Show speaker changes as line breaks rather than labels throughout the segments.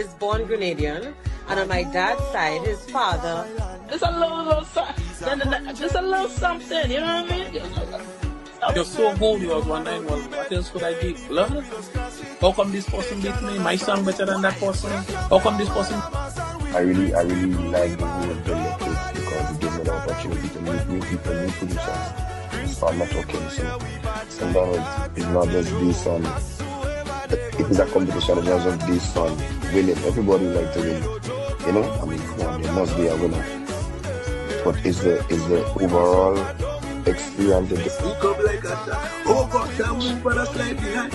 is born Grenadian, and on my dad's side, his father.
Just a little something, you know what I mean?
You're so bold, you was 191. What else could I give? Love? How come this person beat me? My song better than that person? How come this person?
I really like the way of the Netflix because it gives me the opportunity to meet new people, new producers. So I'm not talking, so sometimes it's not just this on. It is a competition, it's not just this on winning. Everybody like to win, you know. I mean, come on, there must be a winner. But is the overall experience of the
come like a shot. Oh gosh, I move but I slide behind.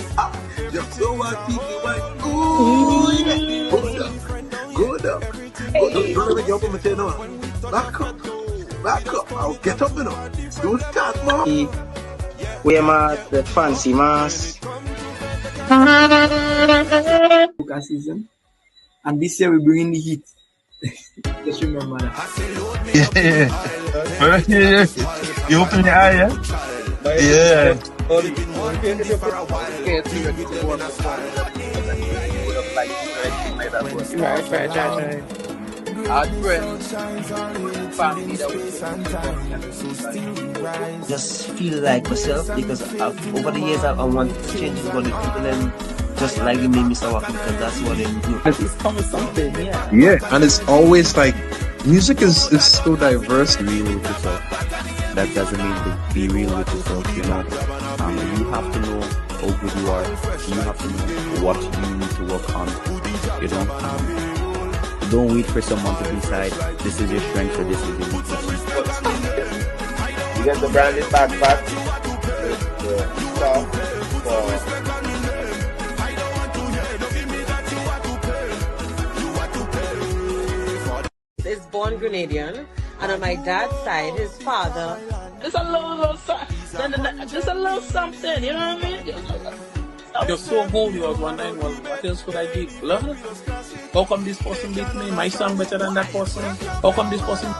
Just so I think you might. Ooh, yeah. Go down. Don't let me jump on my tail. Back up. I'll get up, you know. Don't start, man.
We are the fancy mass. Season. And this year we bring in the heat. Just remember that.
Yeah. You open your eye, yeah? Yeah.
Right.
Just feel like myself because over the years I want to change for the people and just like it made me so happy because that's what they do.
It's coming something, yeah.
Yeah, and it's always like music is so diverse.
Be real with yourself. That doesn't mean to be real with yourself, you know. You have to know how good you are. You have to know what you need to work on. You know. Don't wait for someone to decide this is your strength or this is your weakness.
You get the branded backpack.
Is born Grenadian, and on my dad's side, his father.
Just a little something, you know what I mean?
You're so bold, you was 191. What else could I give? Love? How come this person beat me? My song better than that person? How come this person?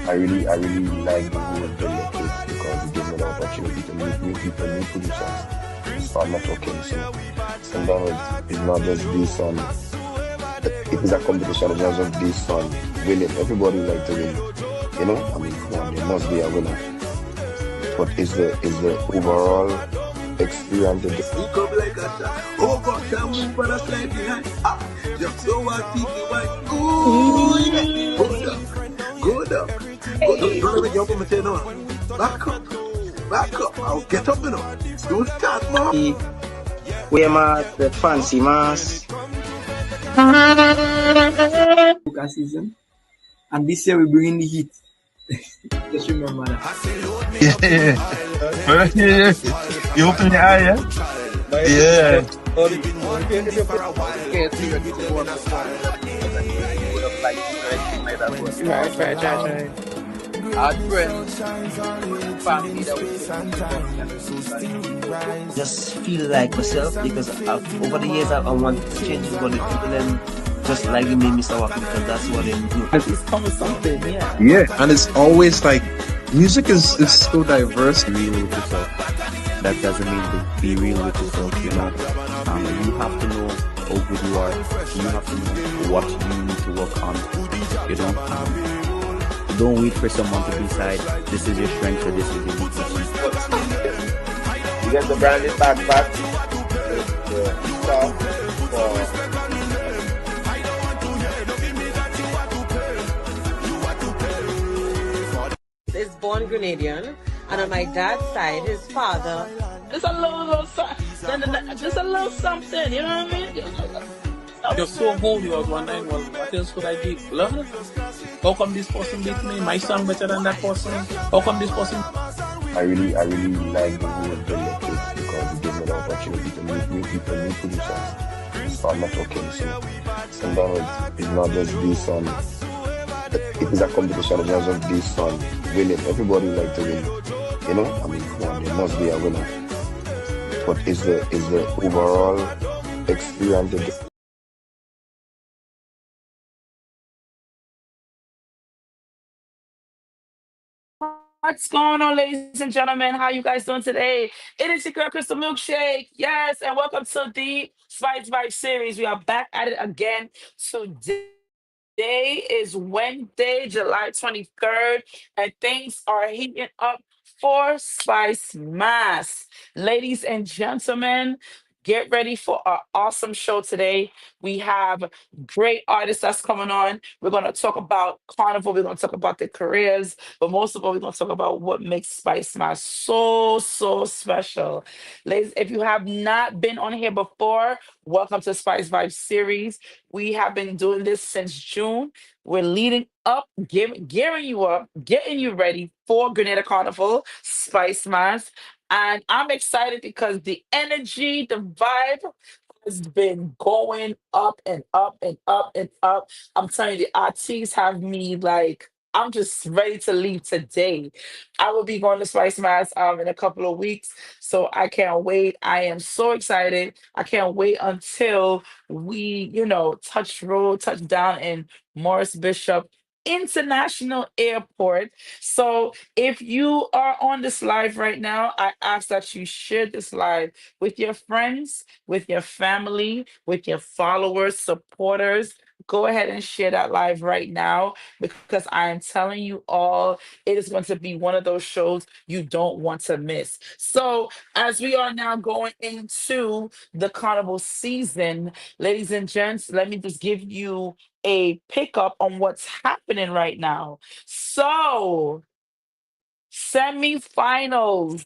I really like the way of the Netflix because it gives me the opportunity to meet new people, new producers. So I'm not talking, so sometimes it's not just this on. It is a competition, it's not just this on winning. Everybody like to win, you know. I mean, come on, there must be a winner. But is the overall experience of the
come like a shot. Oh gosh, I move but I slide behind. Just so I think you might. Ooh, yeah. Go down. Don't let me jump on my tail. Back up. I'll get up, you know. Don't start, man.
We are the fancy mass. Season. And this year we bring in the heat. Just remember that.
Yeah. You open your eye, yeah? Yeah.
Right.
Just feel like myself because over the years I want to change for the people and just like it made me so happy because that's what they do.
It's coming something, yeah.
Yeah, and it's always like music is so diverse.
Be real with yourself. That doesn't mean to be real with yourself, you know. You have to know how good you are. You have to know what you need to work on. You know. Don't wait for someone to decide this is your strength or this is your weakness.
You get the branded backpack.
Is born Grenadian, and on my dad's side, his father.
Just a little something, you know what I mean?
You're so bold, you was 191. What else could I give? Love? How come this person beat me? My song better than that person? How come this person?
I really like the way of the Netflix because it gives me the opportunity to meet new people, new producers. So I'm not talking, so sometimes it's not just this on. It is a competition, it's not just this on winning. Everybody like to win, you know. I mean, come on, there must be a winner. But is the overall experience of the
What's going on, ladies and gentlemen? How you guys doing today? It is your girl, Crystal Milkshake. Yes, and welcome to the Spice Vibe series. We are back at it again today is Wednesday, July 23rd, and things are heating up for Spice Mass. Ladies and gentlemen, get ready for our awesome show today. We have great artists that's coming on. We're going to talk about Carnival. We're going to talk about their careers. But most of all, we're going to talk about what makes Spice Mass so special. Ladies, if you have not been on here before, welcome to Spice Vibe series. We have been doing this since June. We're leading up, gearing you up, getting you ready for Grenada Carnival, Spice Mass. And I'm excited because the energy, the vibe has been going up and up and up and up. I'm telling you, the artists have me like, I'm just ready to leave today. I will be going to Spice Mass in a couple of weeks. So I can't wait. I am so excited. I can't wait until we, touch down in Morris Bishop International Airport. So if you are on this live right now, I ask that you share this live with your friends, with your family, with your followers, supporters. Go ahead and share that live right now because I am telling you all, it is going to be one of those shows you don't want to miss. So, as we are now going into the carnival season, ladies and gents, let me just give you a pickup on what's happening right now. So, semifinals.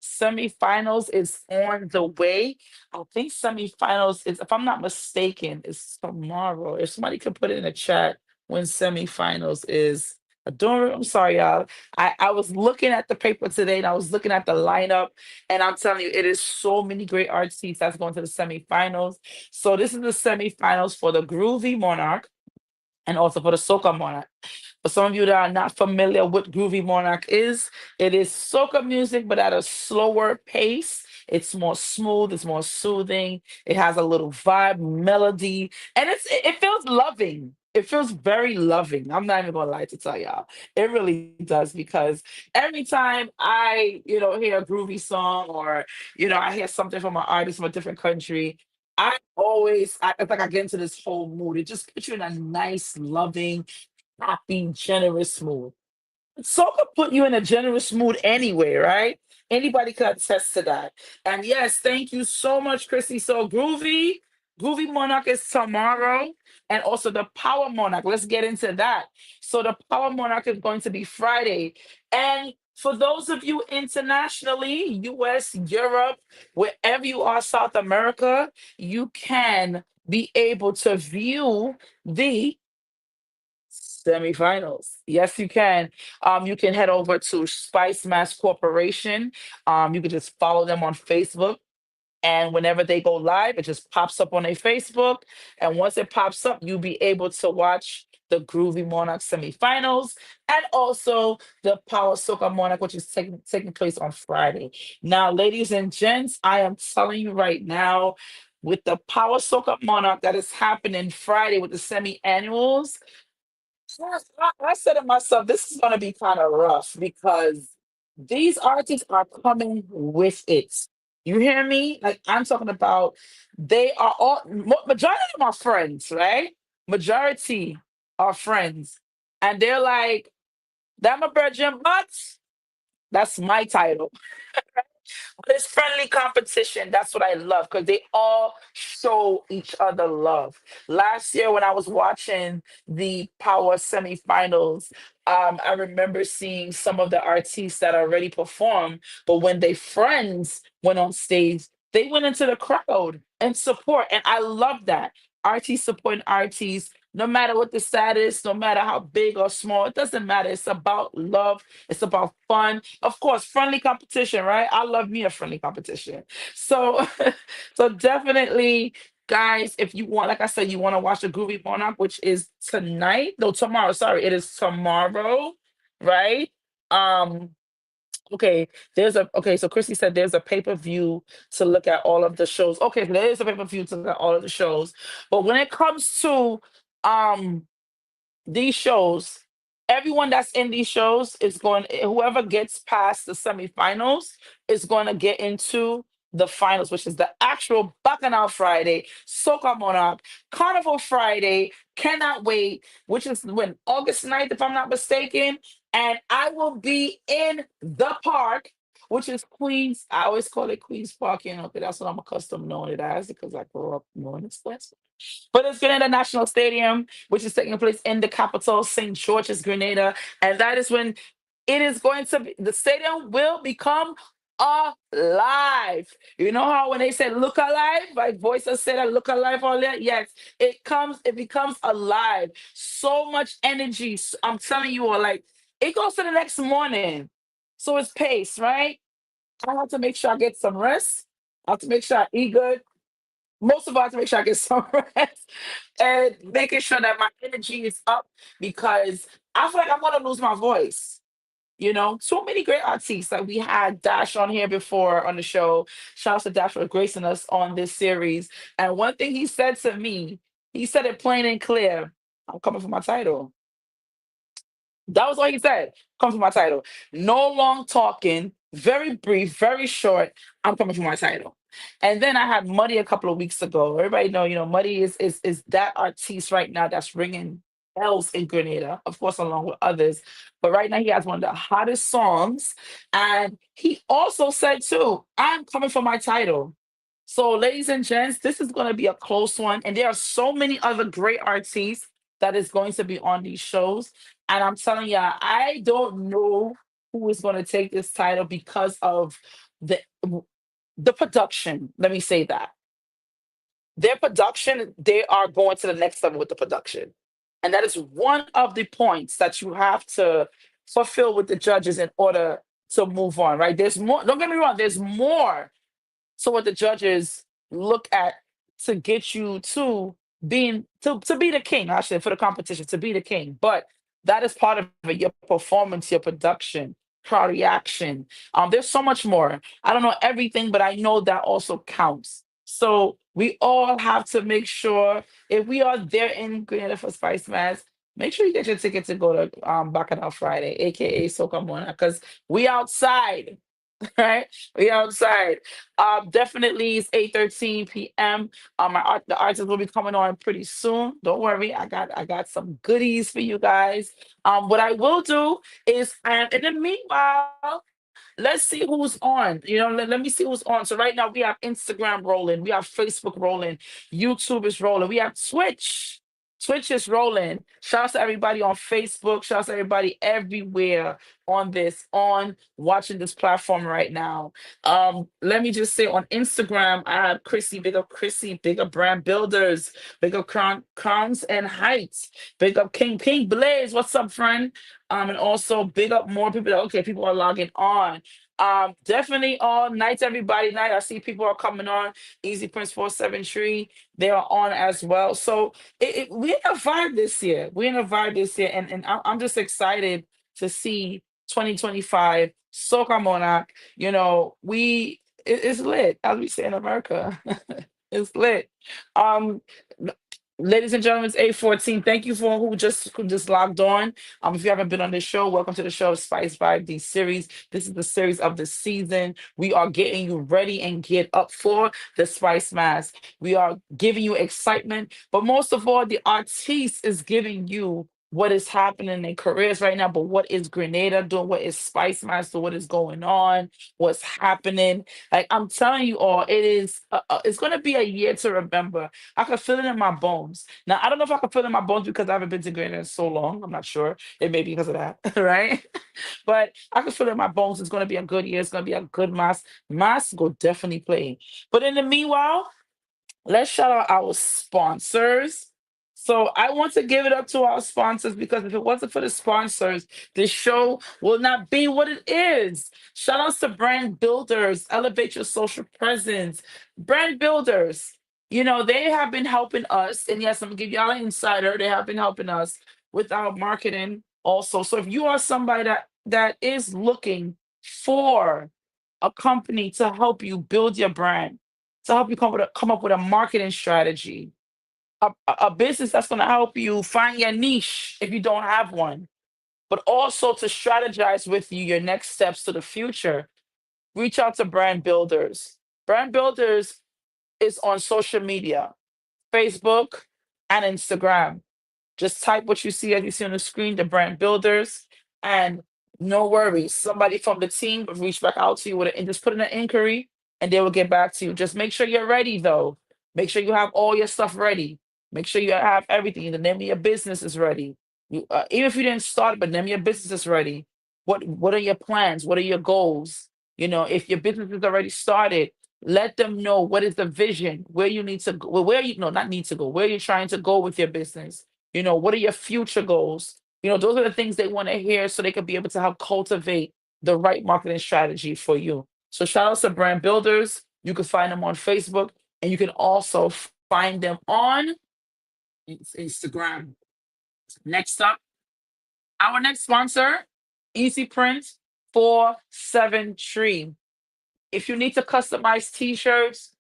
Semifinals is on the way. I think semifinals is, if I'm not mistaken, is tomorrow. If somebody could put it in the chat when semifinals is. I'm sorry, y'all. I was looking at the paper today and I was looking at the lineup, and I'm telling you, it is so many great artists that's going to the semifinals. So this is the semifinals for the Groovy Monarch and also for the Soca Monarch. For some of you that are not familiar with Groovy Monarch is, it is soca music, but at a slower pace. It's more smooth, it's more soothing. It has a little vibe, melody, and it feels loving. It feels very loving. I'm not even gonna lie to tell y'all. It really does because every time hear a groovy song or I hear something from an artist from a different country, it's like I get into this whole mood. It just puts you in a nice, loving, happy, generous mood. Soca put you in a generous mood anyway, right? Anybody could attest to that. And yes, thank you so much, Chrissy. So Groovy Monarch is tomorrow, and also the Power Monarch. Let's get into that. So the Power Monarch is going to be Friday. And for those of you internationally, US, Europe, wherever you are, South America, you can be able to view the semifinals. Yes, you can. You can head over to Spice Mass Corporation. You can just follow them on Facebook. And whenever they go live, it just pops up on their Facebook. And once it pops up, you'll be able to watch the Groovy Monarch semifinals and also the Power Soca Monarch, which is taking place on Friday. Now, ladies and gents, I am telling you right now, with the Power Soca Monarch that is happening Friday with the semi-annuals, I said to myself, this is going to be kind of rough because these artists are coming with it. You hear me? Like I'm talking about, they are all majority of them are friends, right? Majority are friends, and they're like, "That my virgin, but that's my title." But it's friendly competition. That's what I love because they all show each other love. Last year, when I was watching the Power semifinals, I remember seeing some of the artists that already performed, but when they friends went on stage, they went into the crowd and support. And I love that. Artists supporting artists, no matter what the status, no matter how big or small, it doesn't matter. It's about love, it's about fun. Of course, friendly competition, right? I love me a friendly competition. So, so definitely, guys, if you want, like I said, you want to watch the Groovy Monarch, which is tonight. No, tomorrow. Sorry, it is tomorrow, right? Um, okay, so Chrissy said there's a pay-per-view to look at all of the shows. Okay, there is a pay-per-view to look at all of the shows. But when it comes to um these shows, everyone that's in these shows is going, whoever gets past the semifinals is going to get into the finals, which is the actual Bacchanal Friday, Soca Monarch, Carnival Friday. Cannot wait, which is when August 9th, if I'm not mistaken. And I will be in the park, which is Queens. I always call it Queens Park, you know, 'cause that's what I'm accustomed knowing it as because I grew up knowing it. But it's Grenada National Stadium, which is taking place in the capital, St. George's, Grenada. And that is when it is going to be, the stadium will become alive. You know how when they say look alive, like voices say that look alive all that? Yes, it becomes alive. So much energy. I'm telling you all, like it goes to the next morning. So it's pace, right? I have to make sure I get some rest. I have to make sure I eat good. Most of all, I have to make sure I get some rest and making sure that my energy is up because I feel like I'm gonna lose my voice. You know, so many great artists. Like we had Dash on here before on the show. Shout out to Dash for gracing us on this series. And one thing he said to me, he said it plain and clear. I'm coming for my title. That was all he said. Come for my title. No long talking, very brief, very short. I'm coming for my title. And then I had Muddy a couple of weeks ago. Everybody know, you know, Muddy is that artiste right now that's ringing bells in Grenada, of course, along with others. But right now he has one of the hottest songs. And he also said too, I'm coming for my title. So, ladies and gents, this is going to be a close one. And there are so many other great artists that is going to be on these shows. And I'm telling you, I don't know who is going to take this title because of the the production. Let me say that their production, they are going to the next level with the production, and that is one of the points that you have to fulfill with the judges in order to move on. Right? There's more. Don't get me wrong. There's more so what the judges look at to get you to being to be the king, I should say, for the competition, to be the king. But that is part of it, your performance, your production, crowd reaction. There's so much more. I don't know everything, but I know that also counts. So we all have to make sure if we are there in Grenada for Spice Mass, make sure you get your ticket to go to Bacchanal Friday, aka Soca Mona, because we outside. Right? We outside. Definitely it's 8:13 p.m. The artist will be coming on pretty soon. Don't worry, I got some goodies for you guys. What I will do is in the meanwhile, let's see who's on. You know, let me see who's on. So right now we have Instagram rolling, we have Facebook rolling, YouTube is rolling, we have Twitch. Twitch is rolling. Shout out to everybody on Facebook. Shout out to everybody everywhere on watching this platform right now. Let me just say on Instagram, I have Chrissy, big up Brand Builders, big up Crowns and Heights, big up King Pink Blaze. What's up, friend? And also big up more people. Okay, people are logging on. Definitely all nights, everybody night. I see people are coming on. Easy Prince 473, they are on as well. So we're in a vibe this year. We're in a vibe this year, and I'm just excited to see 2025 Soca Monarch. You know, it's lit, as we say in America. It's lit. Um, Ladies and gentlemen, it's 8:14. Thank you for who just logged on. If you haven't been on this show, welcome to the show Spice Vibe D series. This is the series of the season. We are getting you ready and get up for the Spice Mass. We are giving you excitement, but most of all, the artiste is giving you what is happening in their careers right now. But what is Grenada doing? What is Spice Mass doing? What is going on? What's happening? Like I'm telling you all, it's going to be a year to remember. I can feel it in my bones. Now, I don't know if I can feel it in my bones because I haven't been to Grenada in so long. I'm not sure. It may be because of that, right? But I can feel it in my bones. It's going to be a good year. It's going to be a good mass. Mass will definitely play. But in the meanwhile, let's shout out our sponsors. So I want to give it up to our sponsors because if it wasn't for the sponsors, this show will not be what it is. Shout outs to Brand Builders, elevate your social presence. Brand Builders, you know, they have been helping us. And yes, I'm gonna give y'all an insider. They have been helping us with our marketing also. So if you are somebody that is looking for a company to help you build your brand, to help you come up with a marketing strategy, a business that's going to help you find your niche if you don't have one, but also to strategize with you your next steps to the future, reach out to Brand Builders. Brand Builders is on social media, Facebook and Instagram. Just type what you see as you see on the screen, the Brand Builders, and no worries. Somebody from the team will reach back out to you with it and just put in an inquiry and they will get back to you. Just make sure you're ready though. Make sure you have all your stuff ready. Make sure you have everything. The name of your business is ready. Even if you didn't start, but name of your business is ready. What are your plans? What are your goals? If your business is already started, let them know what is the vision, where you need to go, where you no, not need to go, where you're trying to go with your business. What are your future goals? Those are the things they want to hear so they can be able to help cultivate the right marketing strategy for you. So shout out to Brand Builders. You can find them on Facebook and you can also find them on Instagram. Next up, our next sponsor, Easy Print 473. If you need to customize t-shirts,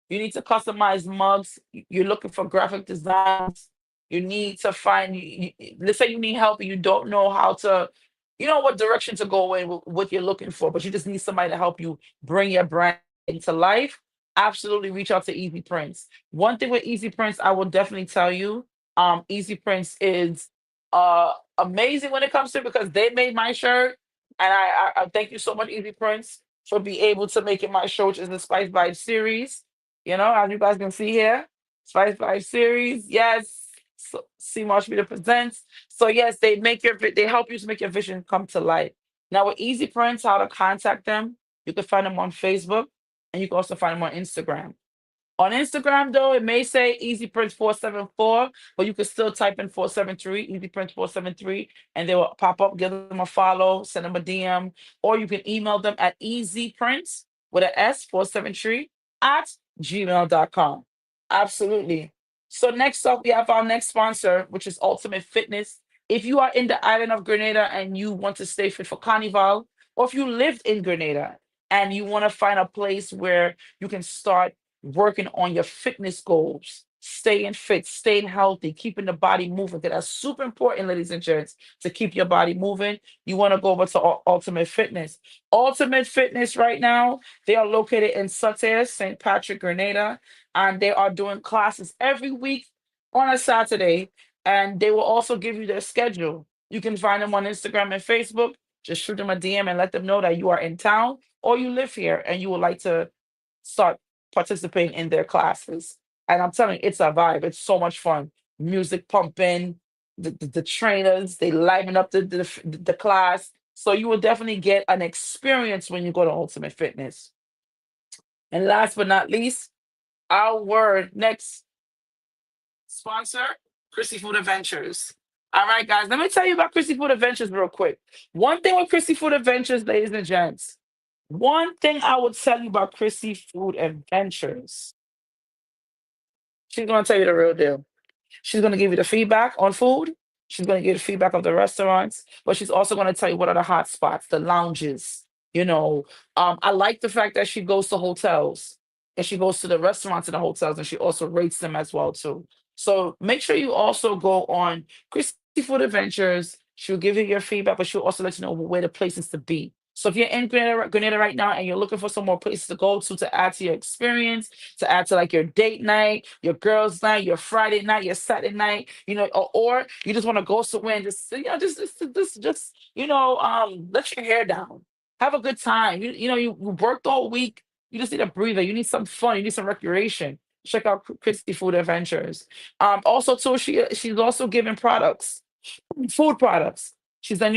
you need to customize mugs, you're looking for graphic designs, you need to find, let's say you need help and you don't know how to, what direction to go in with what you're looking for, but you just need somebody to help you bring your brand into life. Absolutely reach out to Easy Prints. One thing with Easy Prints, I will definitely tell you, Easy Prints is amazing when it comes to, because they made my shirt. And I thank you so much, Easy Prints, for being able to make it my show, which is the Spice Vibe series. As you guys can see here, Spice Vibe series. Yes. So, see Marsh Media presents. So yes, they help you to make your vision come to life. Now with Easy Prints, how to contact them, you can find them on Facebook and you can also find them on Instagram. On Instagram, though, it may say Easy Prints 474, but you can still type in 473, Easy Prints 473, and they will pop up. Give them a follow, send them a DM, or you can email them at easyprints with an S 473 at gmail.com. Absolutely. So next up, we have our next sponsor, which is Ultimate Fitness. If you are in the island of Grenada and you want to stay fit for Carnival, or if you lived in Grenada and you want to find a place where you can start working on your fitness goals, staying fit, staying healthy, keeping the body moving. Because that's super important, ladies and gents, to keep your body moving. You want to go over to Ultimate Fitness. Ultimate Fitness right now, they are located in Sutter, St. Patrick, Grenada, and they are doing classes every week on a Saturday, and they will also give you their schedule. You can find them on Instagram and Facebook. Just shoot them a DM and let them know that you are in town or you live here and you would like to start participating in their classes. And I'm telling you, it's a vibe. It's so much fun. Music pumping, the trainers, they liven up the class. So you will definitely get an experience when you go to Ultimate Fitness. And last but not least, our next sponsor, Chrissy Food Adventures. All right, guys, let me tell you about Chrissy Food Adventures real quick. One thing with Chrissy Food Adventures, ladies and gents, one thing I would tell you about Chrissy Food Adventures, she's going to tell you the real deal. She's going to give you the feedback on food. She's going to give you the feedback of the restaurants, but she's also going to tell you what are the hot spots, the lounges. I like the fact that she goes to hotels and she goes to the restaurants and the hotels and she also rates them as well too. So make sure you also go on Chrissy Food Adventures. She'll give you your feedback, but she'll also let you know where the places to be. So if you're in Grenada right now and you're looking for some more places to go to add to your experience, to add to like your date night, your girls' night, your Friday night, your Saturday night, or you just want to go somewhere and just let your hair down, have a good time. You worked all week. You just need a breather. You need some fun. You need some recreation. Check out Christy Food Adventures. Also, too, she's also giving products, food products. She's letting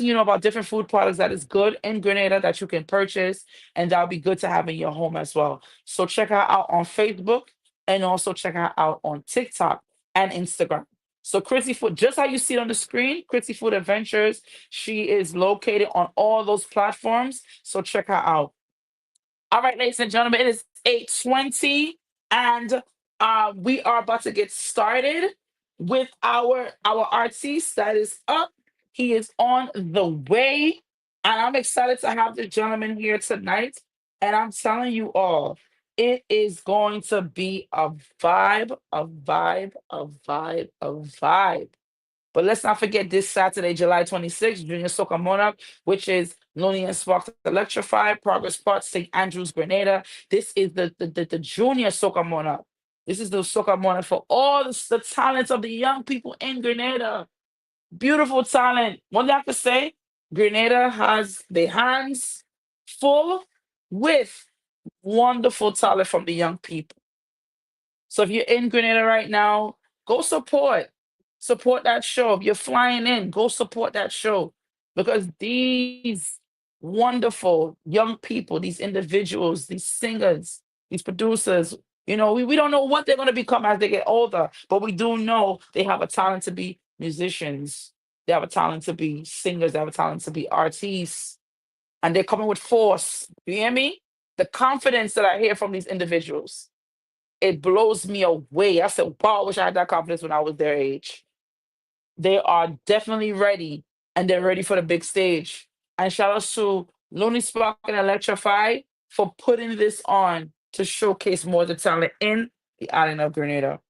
you know about different food products that is good in Grenada that you can purchase, and that'll be good to have in your home as well. So check her out on Facebook and also check her out on TikTok and Instagram. So Chrissy Food, just how you see it on the screen, Chrissy Food Adventures, she is located on all those platforms. So check her out. All right, ladies and gentlemen, it is 8:20, and we are about to get started with our artiste that is up. He is on the way, and I'm excited to have the gentleman here tonight. And I'm telling you all, it is going to be a vibe, a vibe, a vibe, a vibe. But let's not forget this Saturday, July 26th, Junior Soca Monarch, which is Looney and Sparks Electrify, Progress Park, St. Andrews, Grenada. This is the Junior Soca Monarch. This is the Soca Monarch for all the talents of the young people in Grenada. Beautiful talent. One thing I have to say, Grenada has their hands full with wonderful talent from the young people. So if you're in Grenada right now, go support that show. If you're flying in, go support that show, because these wonderful young people, these individuals, these singers, these producers, we don't know what they're going to become as they get older, but we do know they have a talent to be musicians. They have a talent to be singers. They have a talent to be artists, and they're coming with force. You hear me? The confidence that I hear from these individuals, it blows me away. I said, wow, I wish I had that confidence when I was their age. They are definitely ready, and they're ready for the big stage. And shout out to Looney Spark and Electrify for putting this on to showcase more of the talent in the island of Grenada.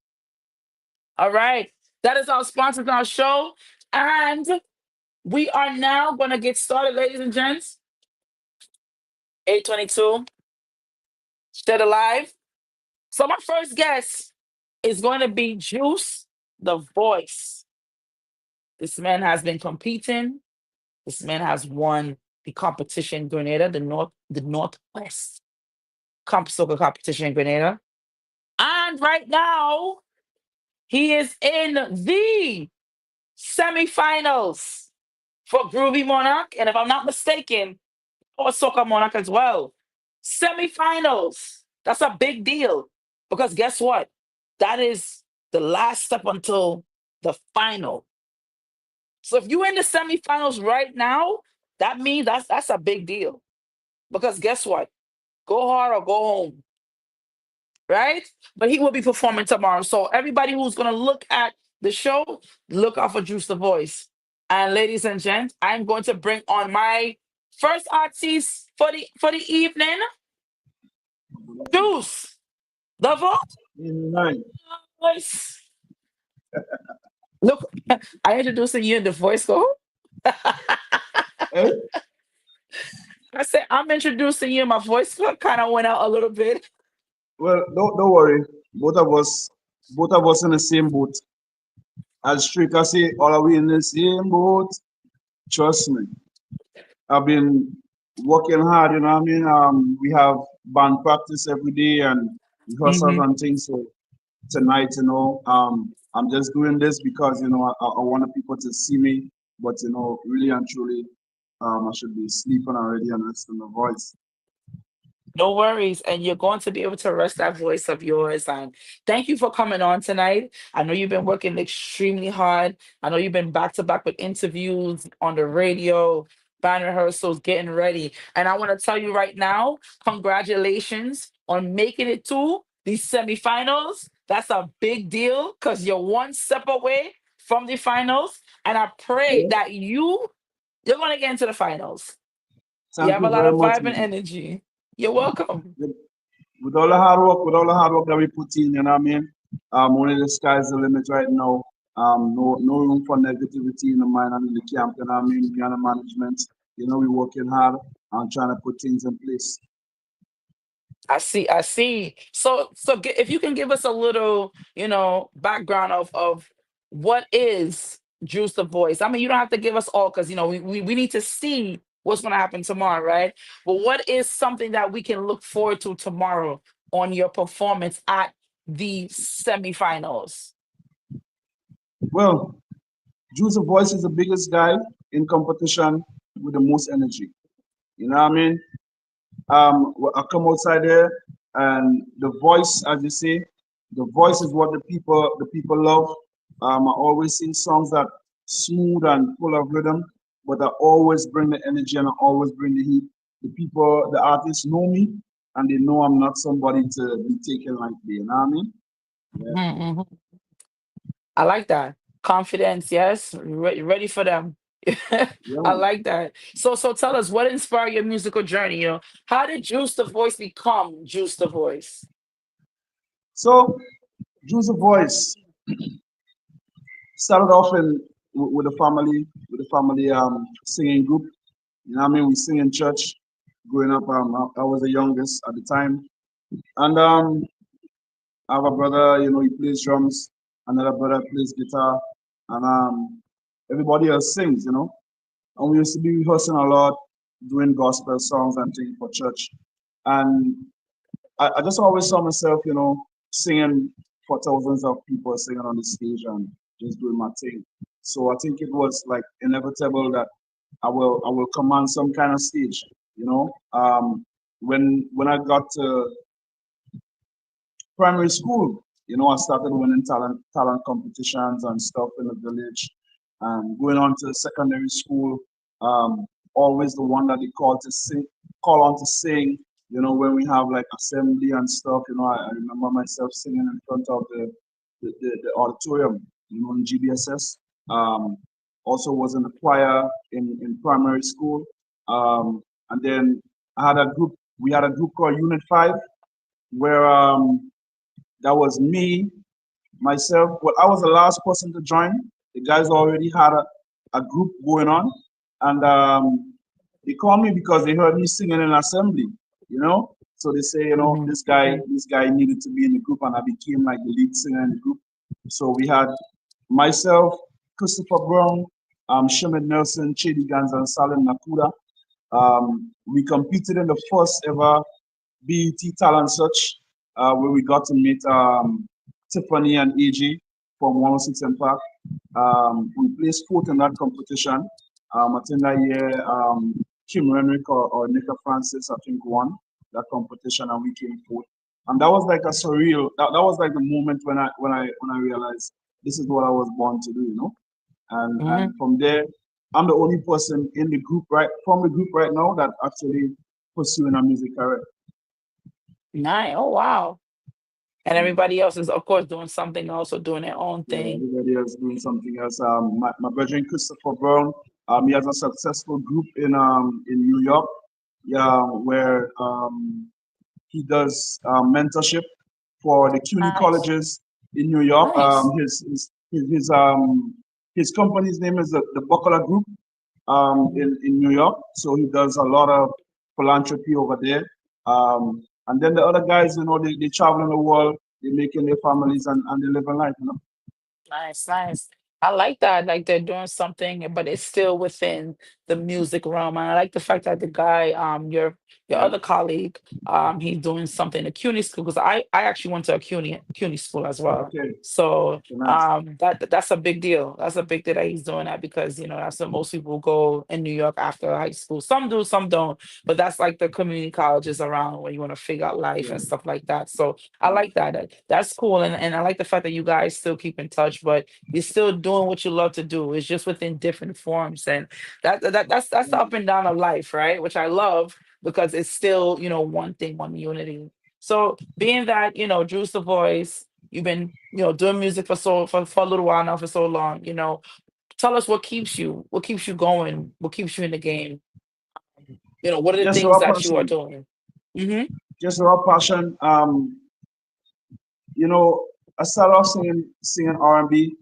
All right. That is our sponsor on our show. And we are now going to get started, ladies and gents. 8:22. Shed Alive. So my first guest is going to be Juice the Voice. This man has been competing. This man has won the competition in Grenada, the Northwest Soca competition in Grenada. And right now, he is in the semifinals for Groovy Monarch. And if I'm not mistaken, or Soca Monarch as well. Semifinals. That's a big deal. Because guess what? That is the last step until the final. So if you're in the semifinals right now, that means that's a big deal. Because guess what? Go hard or go home. Right? But he will be performing tomorrow. So everybody who's going to look at the show, look out for Juice the Voice. And ladies and gents, I'm going to bring on my first artist for the evening, Juice the Voice. Look, I introducing you in the voice go.
Eh?
I said I'm introducing you. My voice kind of went out a little bit.
Well, don't worry. Both of us in the same boat. As Stricker say, all are we in the same boat? Trust me. I've been working hard, you know what I mean? We have band practice every day and rehearsals and things. So tonight, I'm just doing this because, I want people to see me. But, really and truly, I should be sleeping already and resting my voice.
No worries. And you're going to be able to rest that voice of yours. And thank you for coming on tonight. I know you've been working extremely hard. I know you've been back to back with interviews on the radio, band rehearsals, getting ready. And I want to tell you right now, congratulations on making it to these semifinals. That's a big deal because you're one step away from the finals. And I pray that you're going to get into the finals.
Thank
you have
you
a lot
very
of
much,
vibe and energy. You're welcome.
With all the hard work that we put in, you know what I mean? Only the sky's the limit right now. No room for negativity in the mind and in the camp, you know what I mean? We are the management, we're working hard and trying to put things in place.
I see. So if you can give us a little, background of what is Juice the Voice. I mean, you don't have to give us all because, we need to see what's going to happen tomorrow, right? But what is something that we can look forward to tomorrow on your performance at the semifinals?
Well, Juice the Voice is the biggest guy in competition with the most energy. You know what I mean? I come outside there, and the voice, as you say, the voice is what the people love. I always sing songs that smooth and full of rhythm, but I always bring the energy and I always bring the heat. The artists know me, and they know I'm not somebody to be taken lightly. You know what I mean?
Yeah. I like that. Confidence, yes. Ready for them. I like that. So tell us, what inspired your musical journey? How did Juice the Voice become Juice the Voice?
So, Juice the Voice started off in with the family singing group. You know what I mean? We sing in church. Growing up, I was the youngest at the time, and I have a brother. You know, he plays drums. Another brother plays guitar, and everybody else sings. You know, and we used to be rehearsing a lot, doing gospel songs and things for church. And I just always saw myself, you know, singing for thousands of people, singing on the stage and just doing my thing. So I think it was like inevitable that I will command some kind of stage, you know. When I got to primary school, you know, I started winning talent competitions and stuff in the village, and going on to secondary school. Um, Always the one that they call on to sing. You know, when we have like assembly and stuff. You know, I remember myself singing in front of the auditorium. You know, in GBSS. Um, Also was in the choir in primary school. And then I had a group. We had a group called Unit Five, where that was me, myself. Well, I was the last person to join. The guys already had a group going on, and they called me because they heard me singing in assembly. You know, so they say, you know,
Hmm.
this guy needed to be in the group, and I became like the lead singer in the group. So we had myself, Christopher Brown, Shemid Nelson, Chidi Gans, and Salim Nakuda. We competed in the first ever BET Talent Search, where we got to meet Tiffany and AG from 106 and Park. We placed fourth in that competition. I think that year, Kim Renwick or Nika Francis, I think, won that competition, and we came fourth. And that was like a surreal. That was like the moment when I realized this is what I was born to do, you know. And
Hmm.
from there, I'm the only person in the group from the group right now that actually pursuing a music career.
Nice. Oh wow. And
Yeah.
everybody else is, of course, doing something else or doing their own
Yeah,
thing.
everybody else doing something else. My brother Christopher Brown, he has a successful group in New York, yeah, where he does mentorship for the CUNY
Nice.
colleges in New York.
Nice.
His company's name is the Buckler Group
Mhm.
in New York. So he does a lot of philanthropy over there. And then the other guys, you know, they travel in the world, they making their families and they live a life, you know.
Nice, nice. I like that. Like they're doing something, but it's still within the music realm. And I like the fact that the guy, your
Yeah.
other colleague, he's doing something at CUNY school because I actually went to a CUNY school as well.
Okay.
So
Okay, nice.
that's a big deal. That's a big deal that he's doing that because you know that's what most people go in New York after high school. Some do, some don't. But that's like the community colleges around where you want to figure out life
Yeah.
and stuff like that. So I
Yeah.
like that. That's cool. And I like the fact that you guys still keep in touch, but you're still doing what you love to do. It's just within different forms. And that's the
Yeah.
up and down of life, right? Which I love because it's still, you know, one thing, one unity. So being that, you know, Drew's the voice, you've been, you know, doing music for a little while now, for so long, you know, tell us what keeps you going, what keeps you in the game. You know, what are the
Just
things
raw
that you are
passion.
doing? Hmm.
Just raw passion. You know, I started off singing R&B.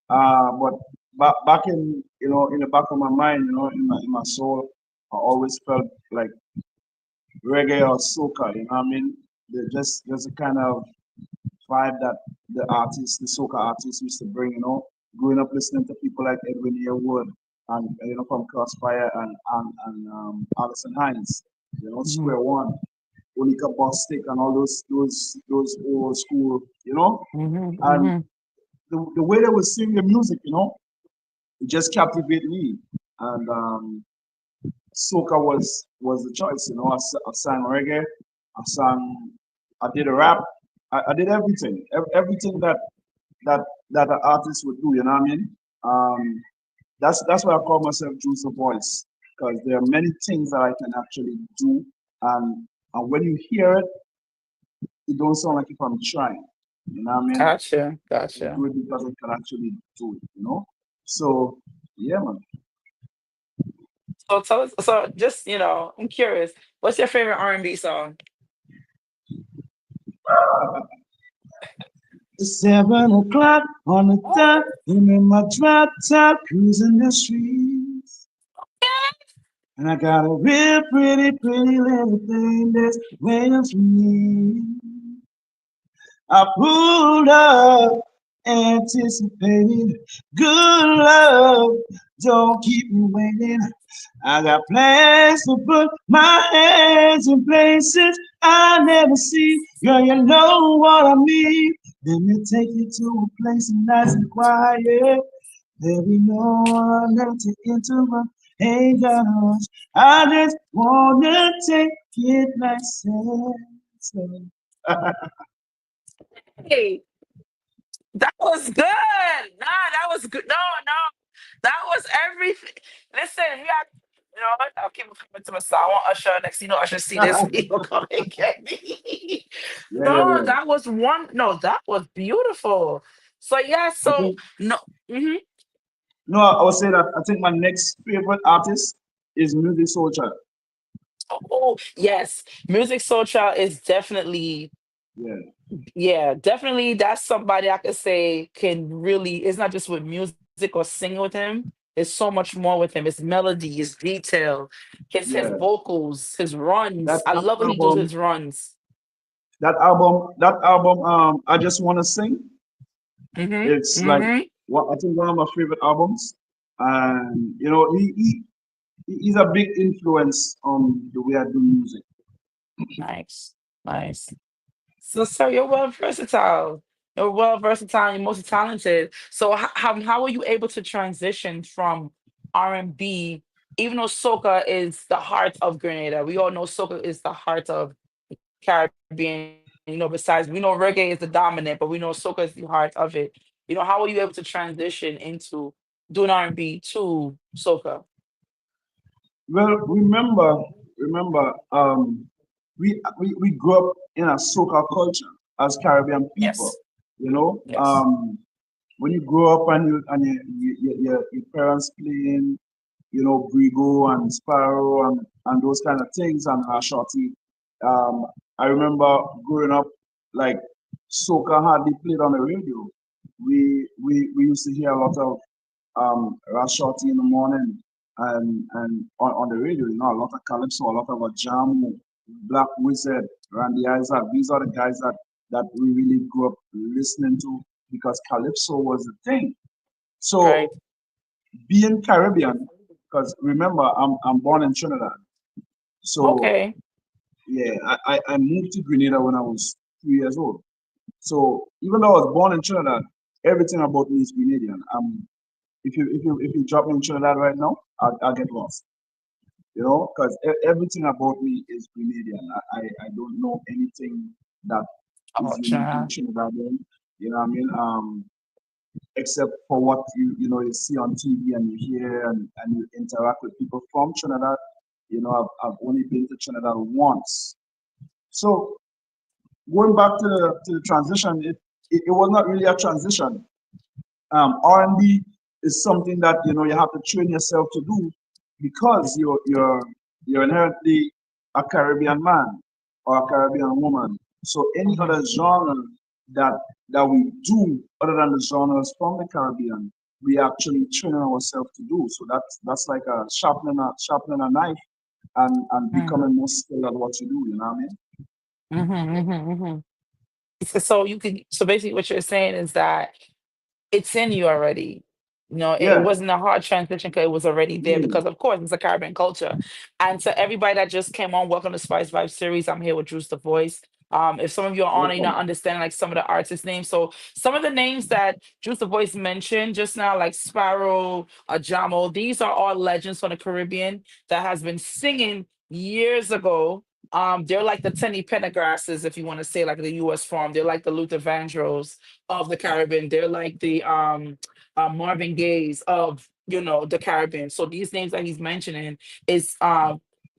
But back in, you know, in the back of my mind, you know, in my soul, I always felt like reggae or soca. You know what I mean? There's a kind of vibe that the soca artists used to bring. You know, growing up listening to people like Edwin Yearwood and you know from Crossfire and Alison Hines. You know,
Hmm.
Square One, Onika Bostic, and all those old school. You know,
Hmm.
and
Hmm.
the way they would sing the music, you know, it just captivated me. And soca was the choice. You know, I sang reggae, I sang, I did a rap, I did everything, everything that that an artist would do. You know what I mean? Um, that's why I call myself Juice the Voice, because there are many things that I can actually do, and when you hear it, it don't sound like if I'm trying. You know what I mean?
Gotcha.
I
Gotcha.
do it because I can actually do it. You know? So yeah, man.
So tell us. So just you know, I'm curious. What's your favorite R&B song?
It's 7 o'clock on the dot. I'm in my drop top, cruising the streets. And I got a real pretty little thing that's waiting for me. I pulled up, anticipating good love. Don't keep me waiting. I got plans to put my hands in places I never see. Girl, you know what I mean. Let me take you to a place nice and quiet. There be no one else to interrupt. Ain't got no rush. I just wanna take it nice and slow.
Hey, that was good. Nah, that was good. No, no, that was everything. Listen, you got, you know what? I'll keep it coming to myself. I want Usher next. You know, Usher see this. He'll come and get me. No,
Yeah.
that was one. No, that was beautiful. So yeah.
I
So
think
no. Hmm.
no, I would say that I think my next favorite artist is Music Soul Child.
Oh yes, Music Soulchild is definitely,
Yeah,
yeah, definitely. That's somebody I could say can really. It's not just with music or singing with him. It's so much more with him. His melody, his detail, his
yeah.
vocals, his
That
runs. I
that
love when he does
album,
his runs.
that album, I Just Wanna Sing.
Hmm.
It's like
Hmm.
what I think one of my favorite albums. And you know, he's a big influence on the way I do music.
Nice, nice. So, sir, you're well versatile. You're well versatile. You're multi talented. So, how were you able to transition from R&B, even though soca is the heart of Grenada? We all know soca is the heart of Caribbean. You know, besides we know reggae is the dominant, but we know soca is the heart of it. You know, how were you able to transition into doing R&B to soca?
Well, remember, we grew up in a soca culture as Caribbean people.
Yes.
You know,
Yes.
when you grow up and your parents playing, you know, Brigo and Sparrow and those kind of things and Shorty. Um, I remember growing up, like soca hardly played on the radio. We used to hear a lot of Shorty in the morning and on the radio, you know, a lot of calypso, a lot of Jamu, Black Wizard, Randy Isaac. These are the guys that we really grew up listening to because calypso was the thing. So
Right.
being Caribbean, because remember I'm born in Trinidad. So
Okay.
yeah, I moved to Grenada when I was 3 years old. So even though I was born in Trinidad, everything about me is Grenadian. If you drop me in Trinidad right now, I'll get lost. You know, because everything about me is Grenadian. I don't know anything that
Oh,
is uniquely
child.
Trinidadian. You know what I mean? Except for what you see on TV and you hear and you interact with people from Trinidad. You know, I've only been to Trinidad once. So going back to the transition, it was not really a transition. R&B is something that you know you have to train yourself to do because you're inherently a Caribbean man or a Caribbean woman. So any
Hmm.
other genre that that we do other than the genres from the Caribbean, we actually train ourselves to do. So that's like a sharpening a knife and becoming more skilled at what you do. You know what I mean?
Hmm. So you could, so basically what you're saying is that it's in you already. You know, it
Yeah,
wasn't a hard transition because it was already there
yeah.
because of course it's a Caribbean culture. And to everybody that just came on, welcome to Spice Vibe series. I'm here with Juice the Voice. If some of you are on and you're not
Welcome.
understanding like some of the artist names. So some of the names that Juice the Voice mentioned just now, like Sparrow, Jamo, these are all legends from the Caribbean that has been singing years ago. They're like the Tenny Pendergrasses, if you want to say like the US form. They're like the Luther Vandross of the Caribbean. They're like the Marvin Gaye's of the Caribbean. So these names that he's mentioning is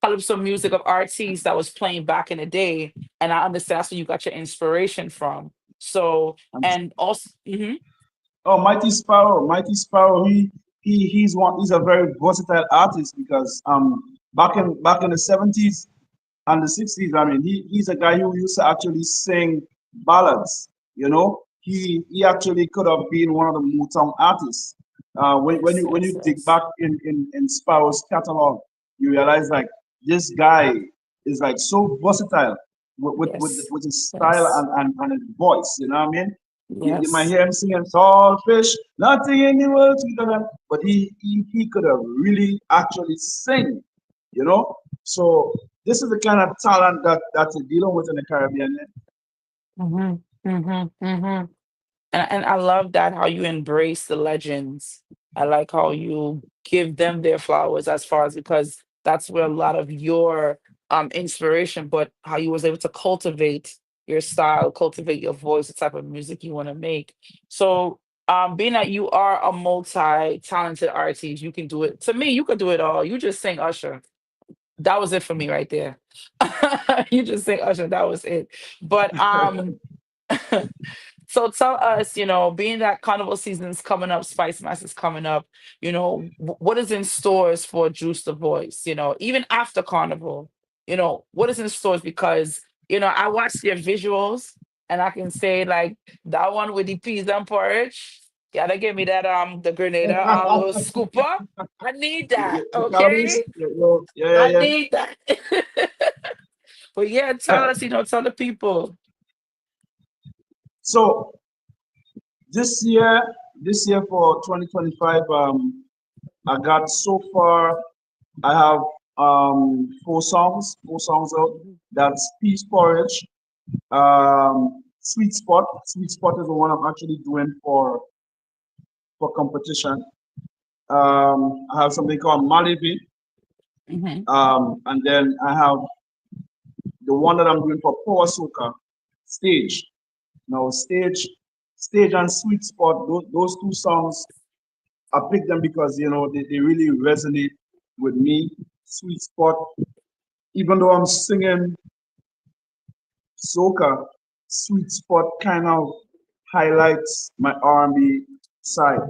calypso music of artists that was playing back in the day, and I understand that's where you got your inspiration from. So
And
and also, mhm.
oh, Mighty Sparrow, he's a very versatile artist because back in the 70s and the 60s, I mean he's a guy who used to actually sing ballads, you know, he actually could have been one of the Motown artists. When you dig back in Sparrow's catalog, you realize like this guy is like so versatile with his style and his voice. You know what I mean? You might hear him singing "Tall Fish," nothing in the world sweeter than, but he could have really actually sing. You know, so this is the kind of talent that you're dealing with in the Caribbean.
Mm-hmm, mm-hmm, mm-hmm. And I love that how you embrace the legends. I like how you give them their flowers as far as because that's where a lot of your inspiration, but how you was able to cultivate your style, cultivate your voice, the type of music you want to make. So being that you are a multi-talented artist, you can do it. To me, you could do it all. You just sing Usher. That was it for me right there. You just sing Usher, that was it. But so tell us, being that carnival season is coming up, Spice Mass is coming up, what is in stores for Juice the Voice, even after carnival, what is in stores? Because, I watched your visuals and I can say like that one with the peas and porridge. Yeah, they gave me that the Grenada little scooper. I need that. Okay. I
Yeah.
need that. But yeah, tell us, tell the people.
So this year for 2025, I got so far. I have four songs out. That's Peace Porridge, Sweet Spot. Sweet Spot is the one I'm actually doing for competition. I have something called Malibu. And then I have the one that I'm doing for Power Soca, Stage. Now, Stage and Sweet Spot, those two songs, I picked them because, they really resonate with me. Sweet Spot, even though I'm singing soca, Sweet Spot kind of highlights my R&B side,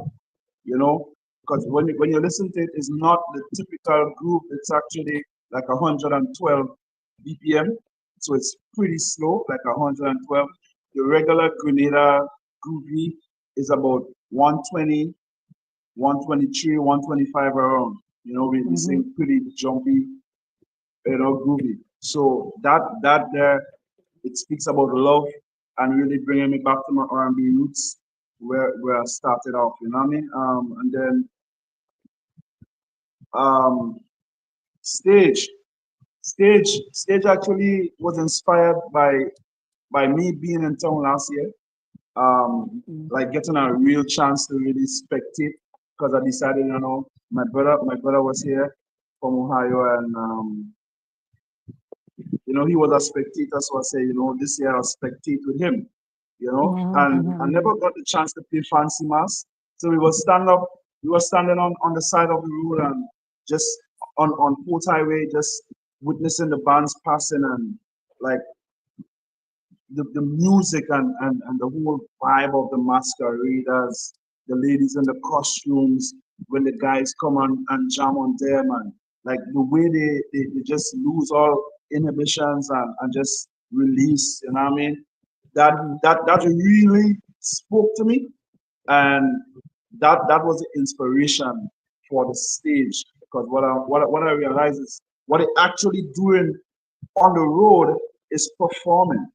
because when you listen to it, it's not the typical groove. It's actually like 112 BPM, so it's pretty slow, like 112. The regular Grenada groovy is about 120, 123, 125 around. We sing pretty jumpy, groovy. So that there, it speaks about love and really bringing me back to my R&B roots where I started off. You know what I mean? And then stage actually was inspired by me being in town last year. Like getting a real chance to really spectate because I decided, my brother was here from Ohio and he was a spectator, so I say, this year I'll spectate with him, and I never got the chance to play Fancy Mass. So we were standing on the side of the road and just on Port Highway, just witnessing the bands passing and like the music and the whole vibe of the masqueraders, the ladies in the costumes, when the guys come on and jam on them, and like the way they just lose all inhibitions and just release, you know what I mean? That really spoke to me, and that was the inspiration for the stage. Because what I realized is what they actually doing on the road is performing.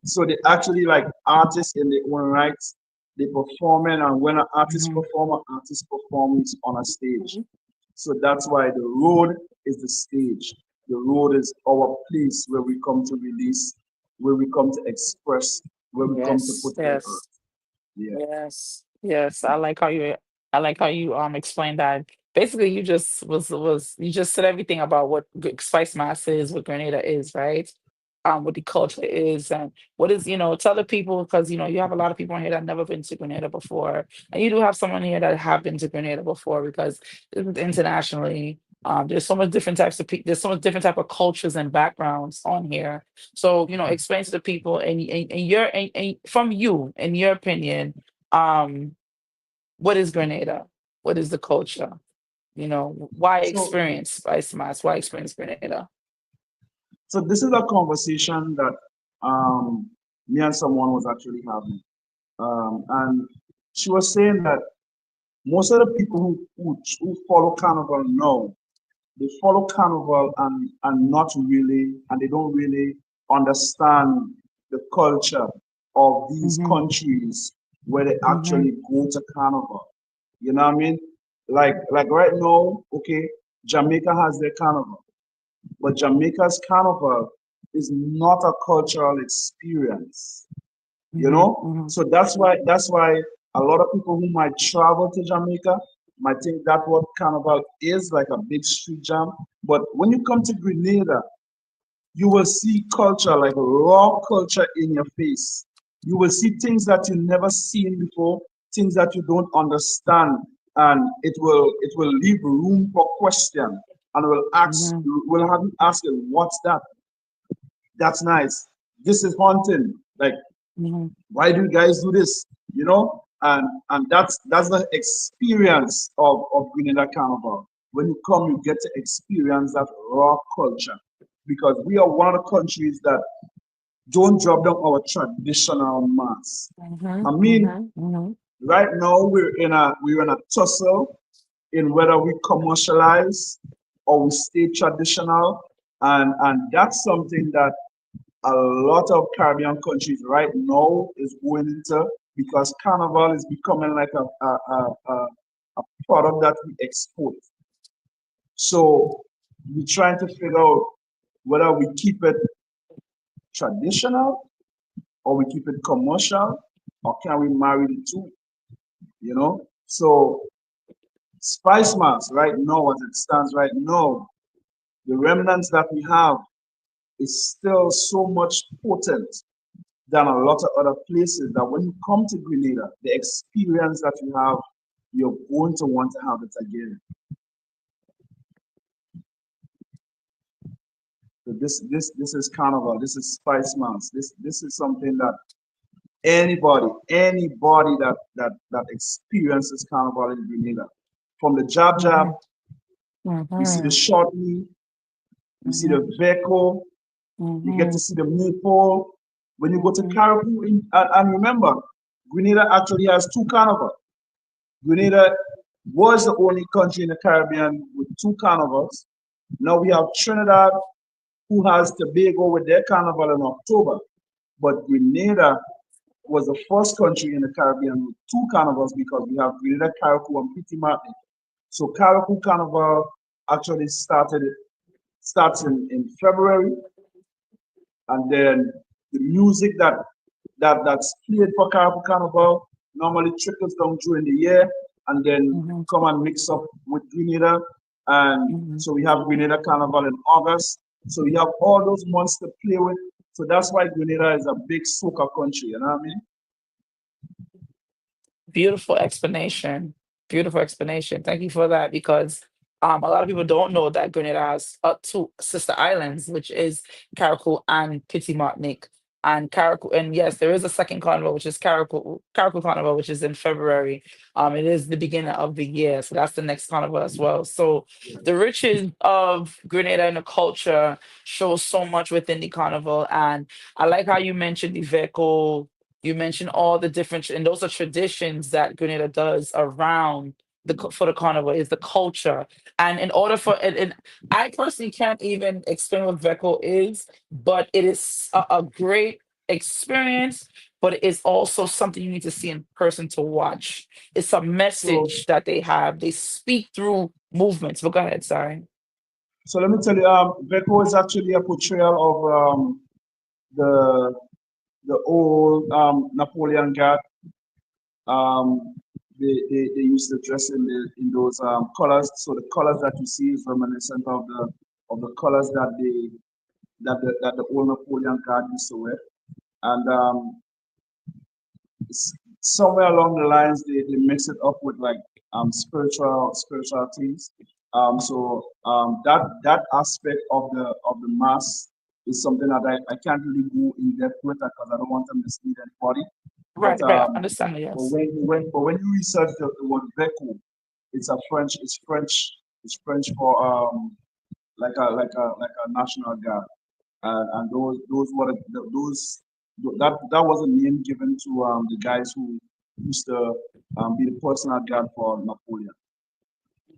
So they actually like artists in their own rights. They performing, and when an artist performs on a stage. So that's why the road is the stage. The road is our place where we come to release, where we come to express, where we come to put the earth. Yeah.
Yes. I like how you explained that. Basically, you just you just said everything about what Spice Mass is, what Grenada is, right? What the culture is and what is, tell the people because you have a lot of people in here that never been to Grenada before. And you do have someone here that have been to Grenada before because this is internationally. There's so much different types of there's so much different type of cultures and backgrounds on here. So, explain to the people and from you, in your opinion, what is Grenada? What is the culture? Why experience Spice Mass? Why experience Grenada?
So this is a conversation that me and someone was actually having. And she was saying that most of the people who follow Carnival now, they follow Carnival and not really, and they don't really understand the culture of these countries where they actually go to Carnival. You know what I mean? Like right now, okay, Jamaica has their Carnival, but Jamaica's Carnival is not a cultural experience. You know, so that's why a lot of people who might travel to Jamaica might think that what Carnival is, like a big street jam. But when you come to Grenada, you will see culture, like raw culture in your face. You will see things that you never seen before, things that you don't understand, and it will leave room for question, and will have you asking, what's that? That's nice. This is haunting. Like, why do you guys do this? You know, and that's the experience of Grenada Carnival. When you come, you get to experience that raw culture, because we are one of the countries that don't drop down our traditional mass. I mean, right now we're in a tussle in whether we commercialize or we stay traditional, and that's something that a lot of Caribbean countries right now is going into, because Carnival is becoming like a product that we export. So we're trying to figure out whether we keep it traditional or we keep it commercial, or can we marry the two? You know? So Spice Mass right now, as it stands right now, the remnants that we have is still so much potent than a lot of other places, that when you come to Grenada, the experience that you have, you're going to want to have it again. So this is Carnival. This is Spice Mass. This is something that anybody that experiences Carnival in Grenada, from the jab jab, you see the shortly, you see the veco, you get to see the maple. When you go to Caribou, and remember, Grenada actually has two carnivals. Grenada was the only country in the Caribbean with two carnivals. Now we have Trinidad, who has Tobago with their carnival in October. But Grenada was the first country in the Caribbean with two carnivals, because we have Grenada, Carriacou, and Petit Martin. So Carriacou Carnival actually starts in February, and then the music that's played for Carnival Carnival normally trickles down during the year, and then come and mix up with Grenada. And so we have Grenada Carnival in August. So we have all those months to play with. So that's why Grenada is a big soca country, you know what I mean?
Beautiful explanation. Beautiful explanation. Thank you for that, because a lot of people don't know that Grenada has two sister islands, which is Carriacou and Petit Martinique. And Carriacou, and yes, there is a second carnival, which is Carriacou Carnival, which is in February. It is the beginning of the year, so that's the next carnival as well. So the riches of Grenada and the culture shows so much within the carnival, and I like how you mentioned the Veco. You mentioned all the different, and those are traditions that Grenada does around for the carnival, is the culture. And in order for it, and I personally can't even explain what Veco is, but it is a great experience. But it is also something you need to see in person to watch. It's a
So
message that they have. They speak through movements. But go ahead, sorry.
so let me tell you, Veco is actually a portrayal of the old Napoleon Guard. Um, they used to dress in those colors. So the colors that you see is reminiscent of the colors that the old Napoleon Guard used to wear. And somewhere along the lines, they mix it up with like spiritual things. That aspect of the mass is something that I can't really go in depth with, because I don't want to mislead anybody. But
Right, right. Understand, yes.
when you research the word Veco, it's French for like a national guard, and those that was a name given to the guys who used to be the personal guard for Napoleon.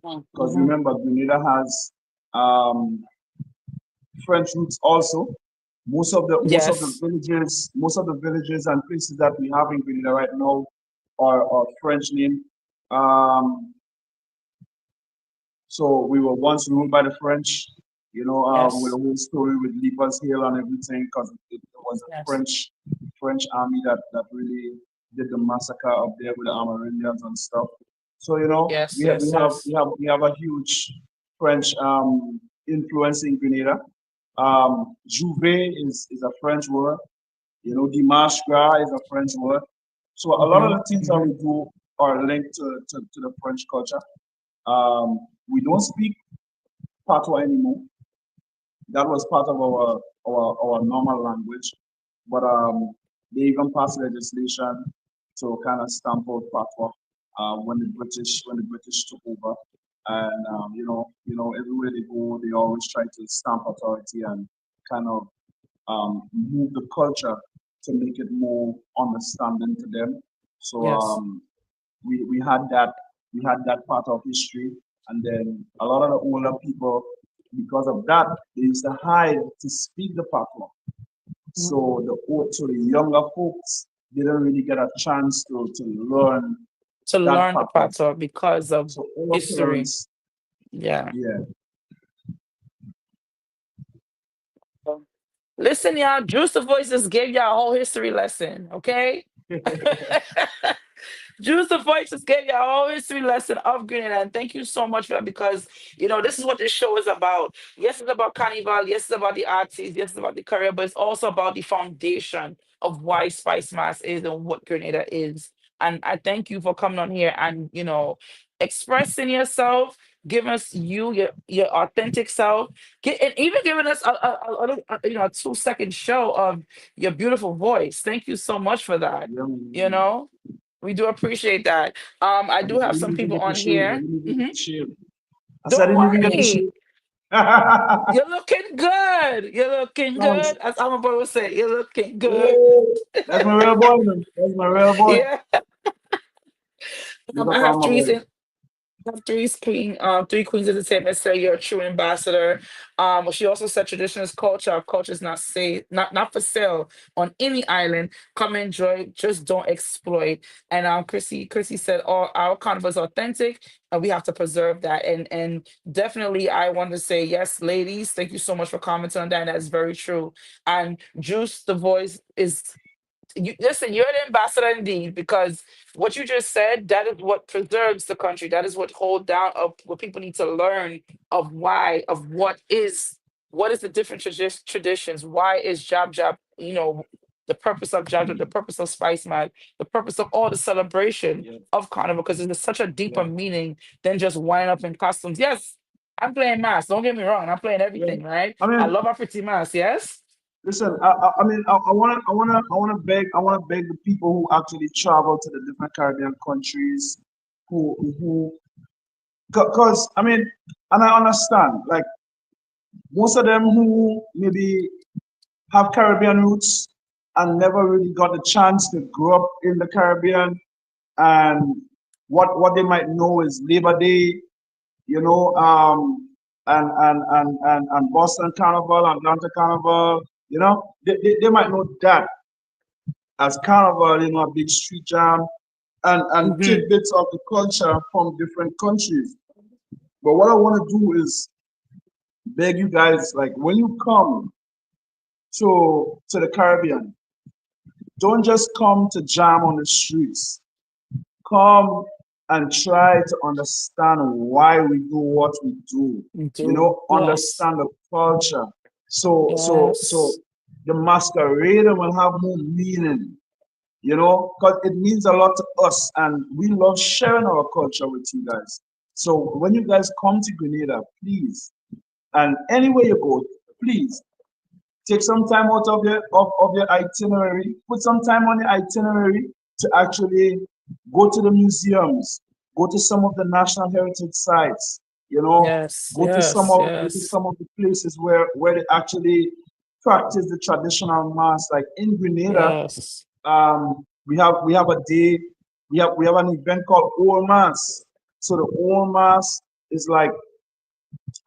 Because remember, Grenada has French roots also. Most of the
Yes.
villages and places that we have in Grenada right now are French name. So we were once ruled by the French, with
Yes.
the whole story with Leapers Hill and everything, because it was a
Yes.
French army that really did the massacre up there with the Amerindians and stuff. So
Yes.
we have we
Yes.
have
Yes.
we have we have a huge French influence in Grenada. Juve is a French word. Dimanche Gras is a French word. So a lot of the things that we do are linked to the French culture. We don't speak patois anymore. That was part of our normal language, but they even passed legislation to kind of stamp out patois when the British took over, and everywhere they go, they always try to stamp authority and kind of move the culture to make it more understanding to them. So
Yes.
we had that part of history, and then a lot of the older people, because of that, they used to hide to speak the patois. So the younger folks didn't really get a chance to learn
To
that
learn the
patois.
patois because of
So our
history.
parents,
Yeah.
yeah,
Listen, y'all, Juice the Voices gave y'all a whole history lesson, okay? Juice the Voices gave y'all a whole history lesson of Grenada, and thank you so much for that because this is what this show is about. Yes, it's about Carnival. Yes, it's about the artists. Yes, it's about the career, but it's also about the foundation of why Spice Mass is and what Grenada is. And I thank you for coming on here and expressing yourself, giving us your authentic self, and even giving us a 2-second show of your beautiful voice. Thank you so much for that.
yeah.
You know. We do appreciate that. I
I
do have some
didn't even
people
get the
on
shave. I
here.
didn't even get the shave. I said I
Don't
didn't even get the
worry.
shave.
You're looking good. You're looking
Thanks.
good. As I'm about to say, you're looking good.
Hey, that's my real boy, man. That's my real boy.
Yeah.
Big
I
up
have
on my
three
boy.
things. Three queens entertainment say you're a true ambassador. She also said tradition is culture. Our culture is not for sale on any island. Come enjoy, just don't exploit. And Chrissy said all our carnival is authentic and we have to preserve that. And definitely I want to say yes, ladies, thank you so much for commenting on that. And that's very true. And Juice the Voice is listen, you're an ambassador indeed, because what you just said, that is what preserves the country. That is what hold down of what people need to learn of why, of what is the different traditions. Why is Jab, the purpose of Jab, the purpose of Spice Man, the purpose of all the celebration
Yeah,
of Carnival, because there's such a
yeah,
deeper meaning than just winding up in costumes. Yes, I'm playing mass. Don't get me wrong. I'm playing
yeah.
everything, right?
I
I
mean,
love our pretty mass. Yes.
listen. I wanna beg the people who actually travel to the different Caribbean countries, who, cause I mean, and I understand, like most of them who maybe have Caribbean roots and never really got the chance to grow up in the Caribbean, and what they might know is Labor Day, you know, and Boston Carnival, Atlanta Carnival, they might know that as Carnival, a big street jam, and
Hmm.
tidbits of the culture from different countries. But what I want to do is beg you guys, like when you come to the Caribbean, don't just come to jam on the streets. Come and try to understand why we do what we do.
We do. Yes.
Understand the culture. So
Yes.
the masquerade will have more meaning, because it means a lot to us, and we love sharing our culture with you guys. So when you guys come to Grenada, please, and anywhere you go, please take some time out of your itinerary, put some time on the itinerary to actually go to the museums, go to some of the national heritage sites,
Yes.
go to
Yes.
some of
Yes.
the places where they actually practice the traditional mass. Like in Grenada,
Yes.
we have a day, we have an event called Old Mass. So the Old Mass is like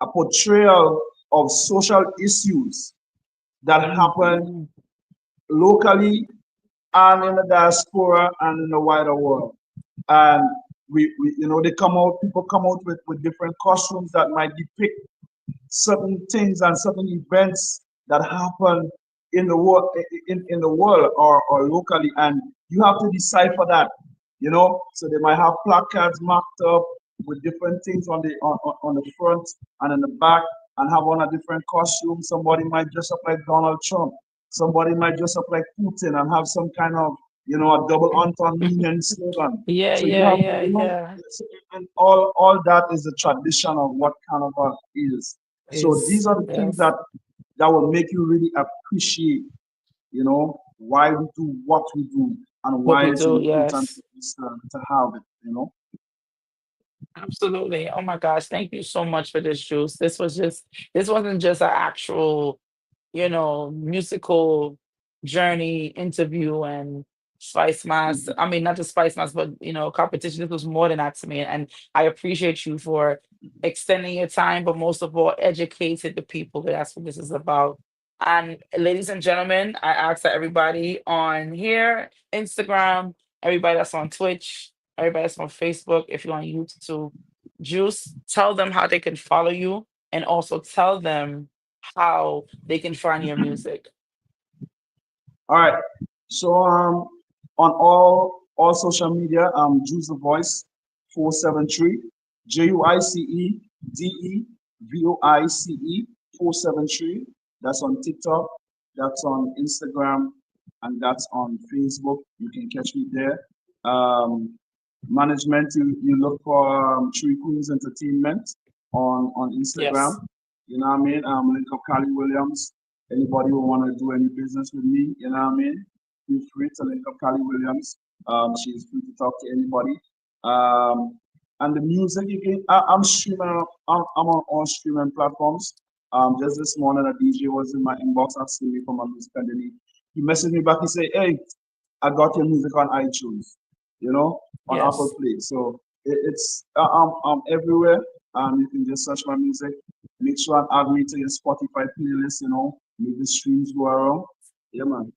a portrayal of social issues that happen locally and in the diaspora and in the wider world. And they come out, people come out with different costumes that might depict certain things and certain events that happen in the world, in the world or locally, and you have to decipher that. So they might have placards marked up with different things on the front and in the back, and have on a different costume. Somebody might dress up like Donald Trump. Somebody might dress up like Putin and have some kind of a double entendre meaning slogan.
Yeah,
So you
yeah,
have
yeah, yeah.
and all that is a tradition of what Carnival is. So these are the things
Yes.
that will make you really appreciate, why we do what we do and
What
why
we
it's
do,
important
yes.
to have it.
Absolutely. Oh my gosh. Thank you so much for this, Juice. This wasn't just an actual, musical journey interview and Spice Mass. I mean, not just Spice Mass, but competition. This was more than that to me. And I appreciate you for extending your time, but most of all, educating the people. That's what this is about. And ladies and gentlemen, I ask that everybody on here, Instagram, everybody that's on Twitch, everybody that's on Facebook, if you're on YouTube, Juice, tell them how they can follow you and also tell them how they can find your music.
All right. So on all social media, Juice the Voice 473, JUICEDEVOICE 473. That's on TikTok, that's on Instagram, and that's on Facebook. You can catch me there. Management, you look for Tree Queens Entertainment on Instagram.
Yes.
You know what I mean? Link up Callie Williams. Anybody who want to do any business with me, you know what I mean? Feel free to link up Callie Williams. She's free to talk to anybody. And the music, I'm streaming. I'm on all streaming platforms. Just this morning, a DJ was in my inbox asking me for my music, and then he messaged me back. He said, "Hey, I got your music on iTunes, on Apple
Yes.
Play." So it's I'm everywhere. You can just search my music. Make sure and add me to your Spotify playlist. Make the streams go around. Yeah, man.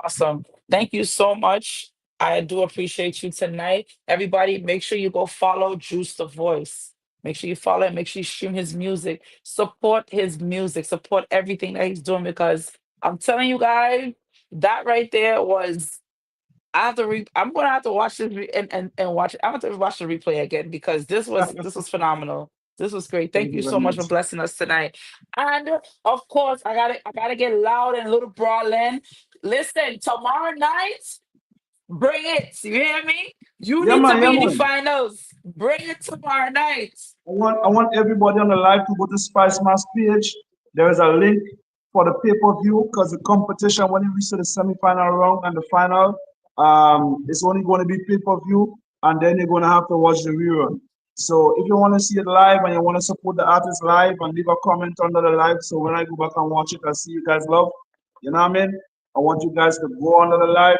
Awesome. Thank you so much. I do appreciate you tonight. Everybody, make sure you go follow Juice the Voice. Make sure you follow him. Make sure you stream his music. Support his music. Support everything that he's doing because I'm telling you guys, that right there was. I'm gonna have to watch this and watch. I'm gonna have to watch the replay again because this was phenomenal. This was great.
Thank
Thank
you
you
very
so much for
much.
blessing us tonight. And of course, I gotta get loud and little brawling. Listen, tomorrow night, bring it. You hear me? You
Yeah,
need to
man. Yeah,
be in the
man.
finals. Bring it tomorrow night.
I want everybody on the live to go to Spice Mass page. There is a link for the pay-per-view because the competition when you reach to the semi-final round and the final, it's only going to be pay-per-view, and then you're going to have to watch the rerun. So if you want to see it live and you want to support the artist live and leave a comment under the live, so when I go back and watch it, I see you guys love. You know what I mean? I want you guys to go under the live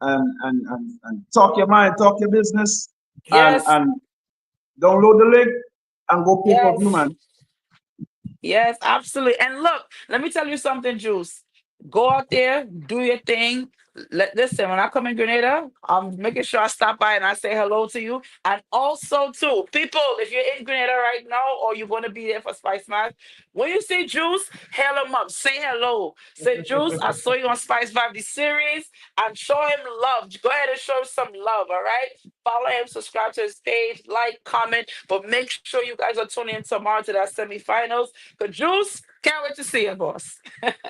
and talk your mind, talk your business, and
Yes,
and download the link and go pay-per-view,
yes.
man.
Yes, absolutely. And look, let me tell you something, Juice. Go out there, do your thing. Listen, when I come in Grenada, I'm making sure I stop by and I say hello to you. And also, too, people, if you're in Grenada right now or you're going to be there for Spice Mass, when you see Juice, hail him up. Say hello. Say, Juice, I saw you on Spice Vibe, the series, and show him love. Go ahead and show him some love, all right? Follow him, subscribe to his page, like, comment, but make sure you guys are tuning in tomorrow to that semifinals. Because Juice, can't wait to see you, boss.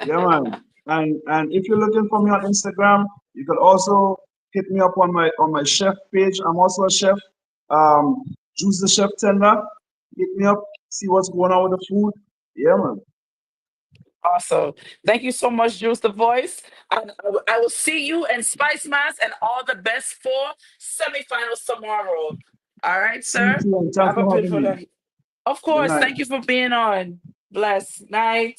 Yeah, man. And if you're looking for me on Instagram, you can also hit me up on my chef page. I'm also a chef. Juice the Chef Tender. Hit me up, see what's going on with the food. Yeah, man.
Awesome. Thank you so much, Juice the Voice. And I will see you in Spice Mass and all the best for semifinals tomorrow. All right,
See you
sir.
too, and thanks
Have a
for having
beautiful
me.
night. Of
Good
course.
night.
Thank you for being on. Bless. Night.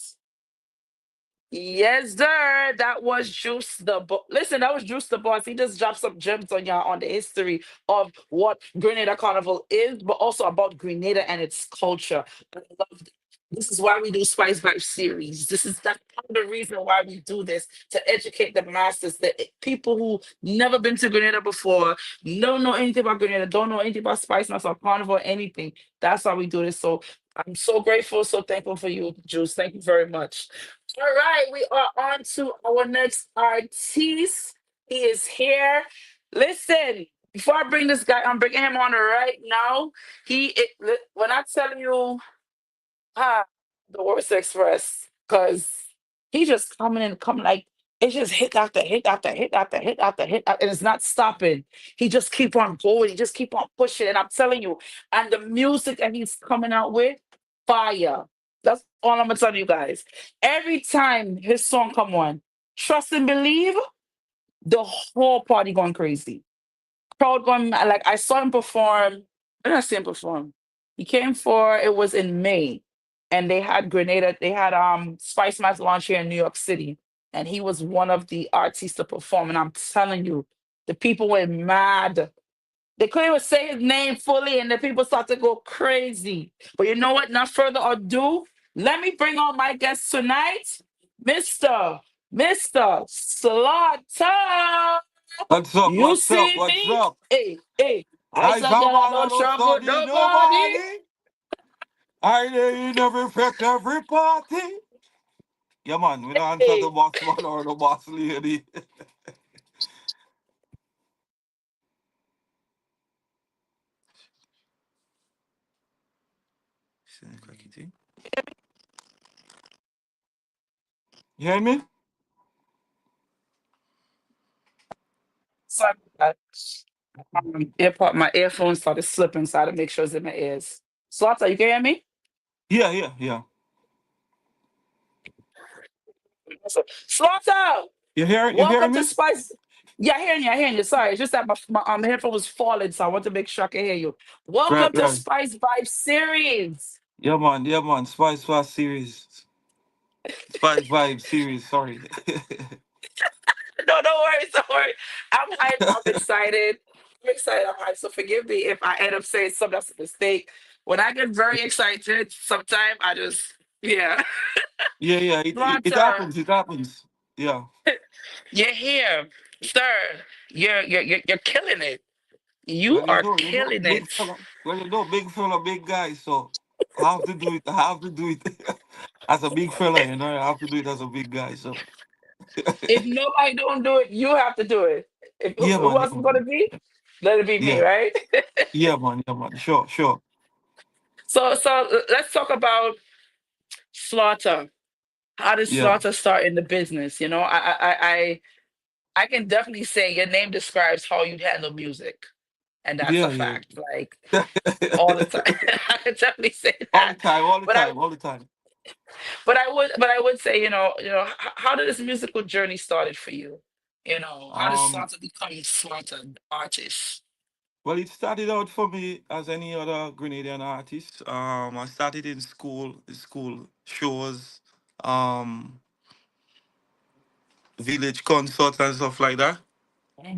Yes, sir. That was Juice the Boss. Listen, that was Juice the Boss. He just dropped some gems on y'all on the history of what Grenada Carnival is, but also about Grenada and its culture. I love it. This is why we do Spice Vibe series. This is that part of the reason why we do this to educate the masses, the people who never been to Grenada before, don't know anything about Grenada, don't know anything about Spice Nuts or Carnival or anything. That's why we do this. So I'm so grateful, so thankful for you, Juice. Thank you very much. All right, we are on to our next artiste. He is here. Listen, before I bring this guy, I'm bringing him on right now. When I tell you, ah, the worst express, because he just coming and coming like it's just hit after hit after hit after hit after hit, and it's not stopping. He just keep on going. He just keep on pushing, and I'm telling you, and the music that he's coming out with, fire. That's all I'm gonna tell you guys. Every time his song come on, trust and believe, the whole party going crazy. Crowd going like I saw him perform. I didn't see him perform. He came for it was in May, and they had Grenada. They had Spice Mass launch here in New York City, and he was one of the artists to perform. And I'm telling you, the people went mad. They couldn't even say his name fully, and the people started to go crazy. But you know what? Not further ado, let me bring on my guest tonight, Mr. Slaughter.
What's up?
You
What's up?
see
What's
me?
up?
Hey, hey. I
I
said that
come
I
on
don't
no
trouble
study
nobody.
nobody. I dey in every fest, every party. Yeah, man, we don't answer the
Hey.
boss man or the boss lady. You hear me?
Sorry about that. My earphones started slipping, so I had to make sure it's in my ears. Slaughter, you can hear me?
Yeah.
So, Slaughter,
You
welcome
hearing
to
me?
Spice. Yeah, I hearing you. Sorry, it's just that my headphone was falling, so I want to make sure I can hear you.
Right,
Welcome to
right.
Spice Vibe Series.
Yeah, man. Spice Fast series. Spice Vibe series, sorry.
No, don't worry, don't worry. I'm hyped. I'm excited. I'm excited. I'm hyped. So forgive me if I end up saying something that's a mistake. When I get very excited, sometimes I just yeah.
Yeah, it
Slaughter,
happens, it happens. Yeah.
you're here, sir. You're killing it. You
Well,
are killing
big
it.
fella. Well, big fella, big guy. So I have to do it. I have to do it as a big fella. I have to do it as a big guy. So
If nobody don't do it, you have to do it. If
yeah,
who
man.
else is gonna be? Let it be me,
Yeah,
right?
yeah, man. Yeah, man. Sure.
So let's talk about Slaughter. How did
Yeah,
Slaughter start in the business? I can definitely say your name describes how you handle music, and that's a
yeah.
fact. Like all the time, I can definitely say
All the
that.
time, all the
But I,
time, all the time.
but I would say, how did this musical journey started for you? How did
Um,
Slaughter become Slaughter the artist?
well, it started out for me as any other Grenadian artist. I started in school shows, um, village concerts and stuff like that.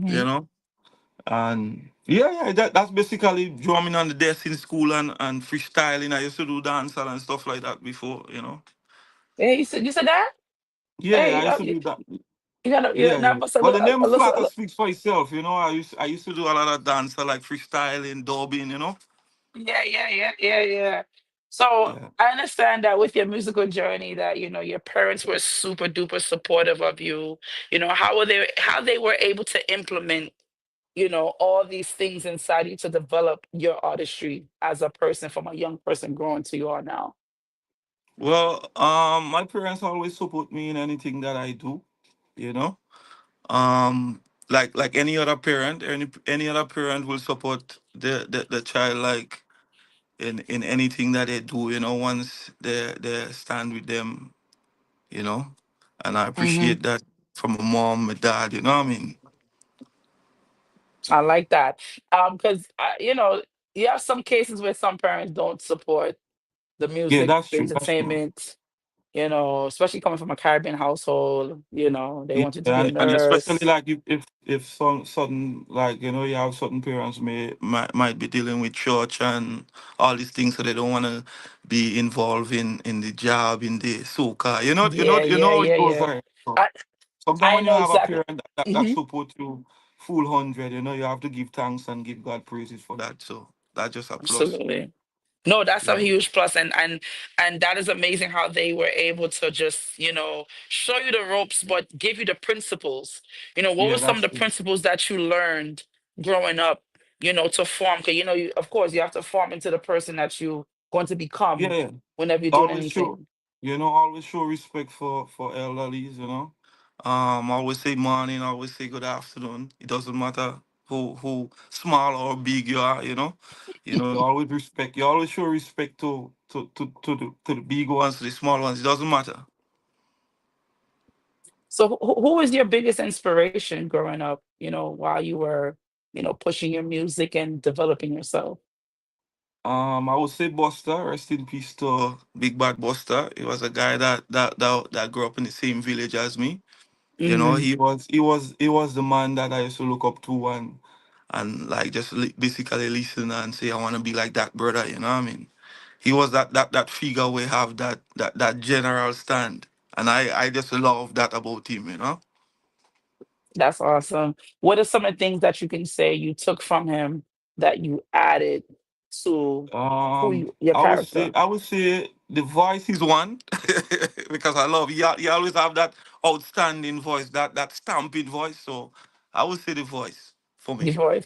You
Hmm.
know. And yeah, that's basically drumming on the desk in school and freestyling. I used to do dancehall and stuff like that before.
Hey, you said that?
Yeah,
Hey,
I used to do that.
you
Yeah.
that must have
Well, the name
a little.
Slaughter speaks for itself. I used to do a lot of dancehall like freestyling, dubbing.
Yeah. So
Yeah.
I understand that with your musical journey, that your parents were super duper supportive of you. How they were able to implement all these things inside you to develop your artistry as a person from a young person growing to you are now.
Well, my parents always support me in anything that I do. You know, like any other parent, any other parent will support the child like in anything that they do, once they stand with them, you know. And I
Hmm.
appreciate that from my mom, my dad, you know what I mean?
I like that. Because you have some cases where some parents don't support the
Yeah,
music,
that's
the
true. That's true.
entertainment. especially coming from a Caribbean household, they
Yeah,
want you to be a
and especially
nurse.
like if some sudden, like you have certain parents might be dealing with church and all these things, so they don't want to be involved in the job in the soca.
Yeah,
You
yeah,
know it
yeah,
goes
yeah.
like so.
I
Sometimes
I
when you
know
have a
exactly.
parent that
Hmm.
support you full 100, you have to give thanks and give God praises for that. So that's just a plus.
Absolutely. No, that's a
Yeah,
huge plus, and that is amazing how they were able to just show you the ropes, but give you the principles. What were
yeah,
some of
that's
the
true.
principles that you learned growing up? To form, because of course you have to form into the person that you going to
Yeah,
become
yeah.
whenever you're doing
Always show,
anything.
always show respect for elderlies. Always say morning, always say good afternoon. It doesn't matter who small or big you are. You always respect. You always show respect to the big ones, to the small ones. It doesn't matter.
So who was your biggest inspiration growing up? While you were pushing your music and developing yourself.
I would say Buster. Rest in peace to Big Bad Buster. He was a guy that grew up in the same village as me.
Hmm.
He was the man that I used to look up to and like just basically listen and say I want to be like that brother. You know what I mean? He was that figure we have that general stand, and I just love that about him.
That's awesome. What are some of the things that you can say you took from him that you added to your character?
I would say the voice is one because I love he always have that outstanding voice, that stamping voice. So I would say the voice for
Your
me.
voice.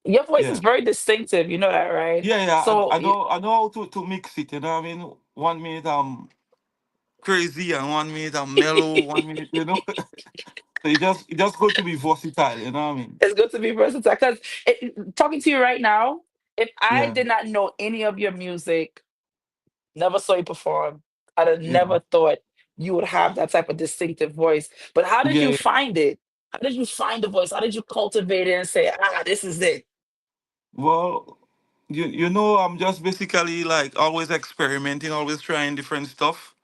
Your voice is
Yeah.
very distinctive. You know that, right?
Yeah, yeah,
So
I know how to mix it. You know what I mean? 1 minute I'm crazy and 1 minute I'm mellow. 1 minute, so it just got to be versatile. You know what I mean?
it's good to be versatile. Because talking to you right now, if I
Yeah,
did not know any of your music, never saw you perform, I'd have
yeah,
never thought you would have that type of distinctive voice. But how did
yeah,
you
yeah.
find it? How did you find the voice? How did you cultivate it and say, this is it?
Well, I'm just basically like always experimenting, always trying different stuff.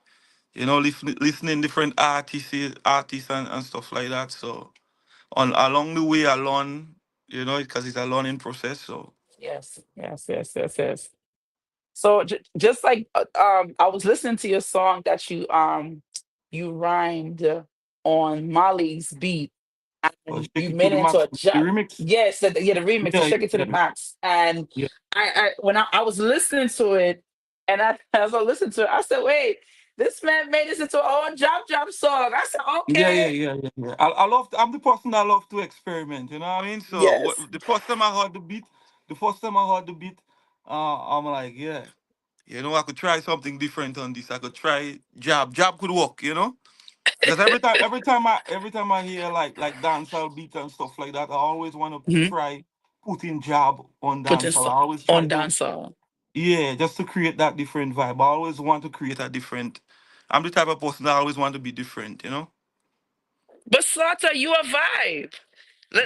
Listening different artists and stuff like that. So on along the way, I learn. Because it's a learning process. So
Yes, yes, yes, yes, yes. So just like I was listening to your song that you rhymed on Molly's beat, and
shake
you
it to
made
the
it into
max.
a
The
jump.
remix.
Yes, the remix, the
Yeah,
Shake It to the
yeah,
Max. And
yeah.
I when I was listening to it, and as I listened to it, I said, "Wait, this man made this into a whole jump song." I said,
Yeah,
"Okay,
yeah, yeah, yeah, yeah. I'm the person that love to experiment. You know what I mean? So
yes."
the first time I heard the beat, I'm like, yeah, I could try something different on this. I could try jab. Jab could work. Because every time I hear like dancehall beat and stuff like that, I always want to
Hmm.
try putting jab on
Put this
dancehall. I always try
on
to,
dancehall.
yeah, just to create that different vibe. I always want to create a different. I'm the type of person that always want to be different.
But Slaughter, you a vibe.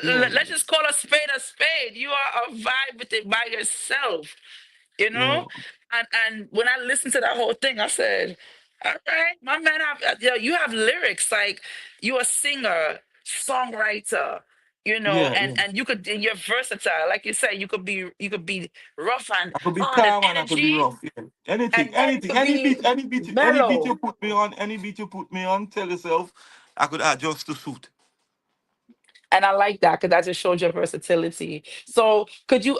Yeah,
Let's just call a spade a spade. You are a vibe with it by yourself, you know?
yeah,
And when I listened to that whole thing, I said, all right, my man, you have lyrics. Like, you're a singer, songwriter,
yeah,
and
yeah.
and you're versatile. Like you said, you could be rough and
I could be
hard and
calm and I could be
energy,
rough. Yeah. Anything,
and then you
anything,
could
any
be
beat, any beat you
mellow.
put me on, tell yourself I could adjust to suit.
And I like that because that just showed your versatility. So, could you,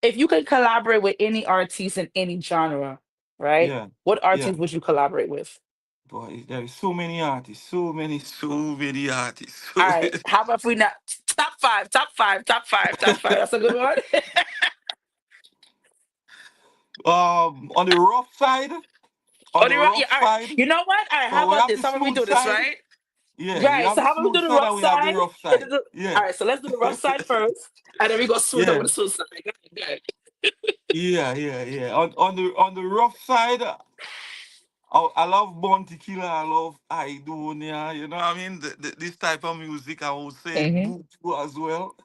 if you could collaborate with any artist in any genre, right?
Yeah,
What
yeah.
artist would you collaborate with?
Boy, there is so many artists, so many artists.
All right. How about if we not top five, top five, top five, top five? That's a good one.
On the rough side, on
Oh,
the
yeah.
rough
All right.
side.
You know what? All right. How
So we
about
have
this?
the
How about we
smooth
do this,
side.
right?
Yeah, we
Right.
have
So
the
how about we
smooth
do the
side and
rough
we have the
side?
rough side.
All
Yeah,
right. So let's do the rough side first, and then we go smooth over
yeah,
the smooth side. Go ahead.
yeah, yeah, yeah. On the rough side, I love Bon Tequila. I love Idonia. You know what I mean? This type of music, I would say
Mhm.
Buju as well.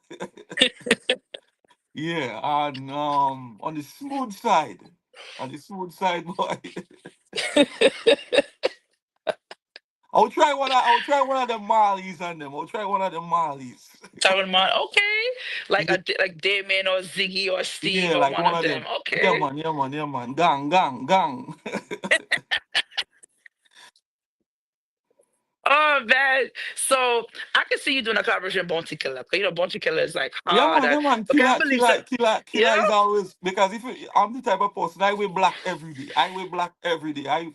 Yeah, and on the smooth side, boy. I'll try one of the Marleys on them. I'll try one of the Marleys.
Talking about okay,
Yeah,
like Damien or Ziggy or Steve
yeah,
or
like
one
one
of
of
them.
them. Yeah,
Okay.
man, yeah, man, yeah, man. Gang, gang, gang.
Oh man. So I can see you doing a collaboration with Bounty Killer. 'Cause, you know, Bounty Killer is like
Yeah,
hard.
man, yeah, man.
Okay, I believe so. You
Killer
know?
is always because if I'm the type of person I wear black every day. I wear black every day. I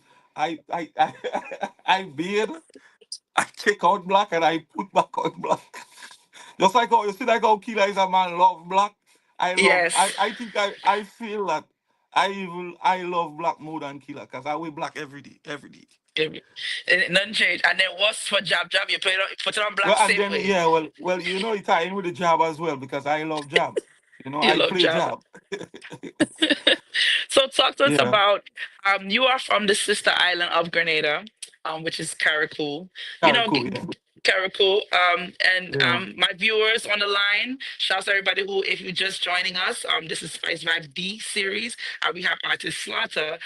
I beard. I take out black and I put back on black. Just like how you see like how Killer is a man love black.
Yes.
I think I feel that I love black more than Killer because I wear black every day. Every day.
And nothing changed. And then what's for Jab Jab? You put it on
Well
black
and
same
then
way.
yeah, well you know it tie in with the job as well because I love job. You know,
You
I
love
play
Jab.
job.
So talk to us
Yeah.
about you are from the sister island of Grenada, which is Carriacou. You know,
Cool, yeah.
Carriacou. And
Yeah.
my viewers on the line, shouts to everybody who, if you're just joining us, this is Spice Vibe D series. We have artist Slaughter.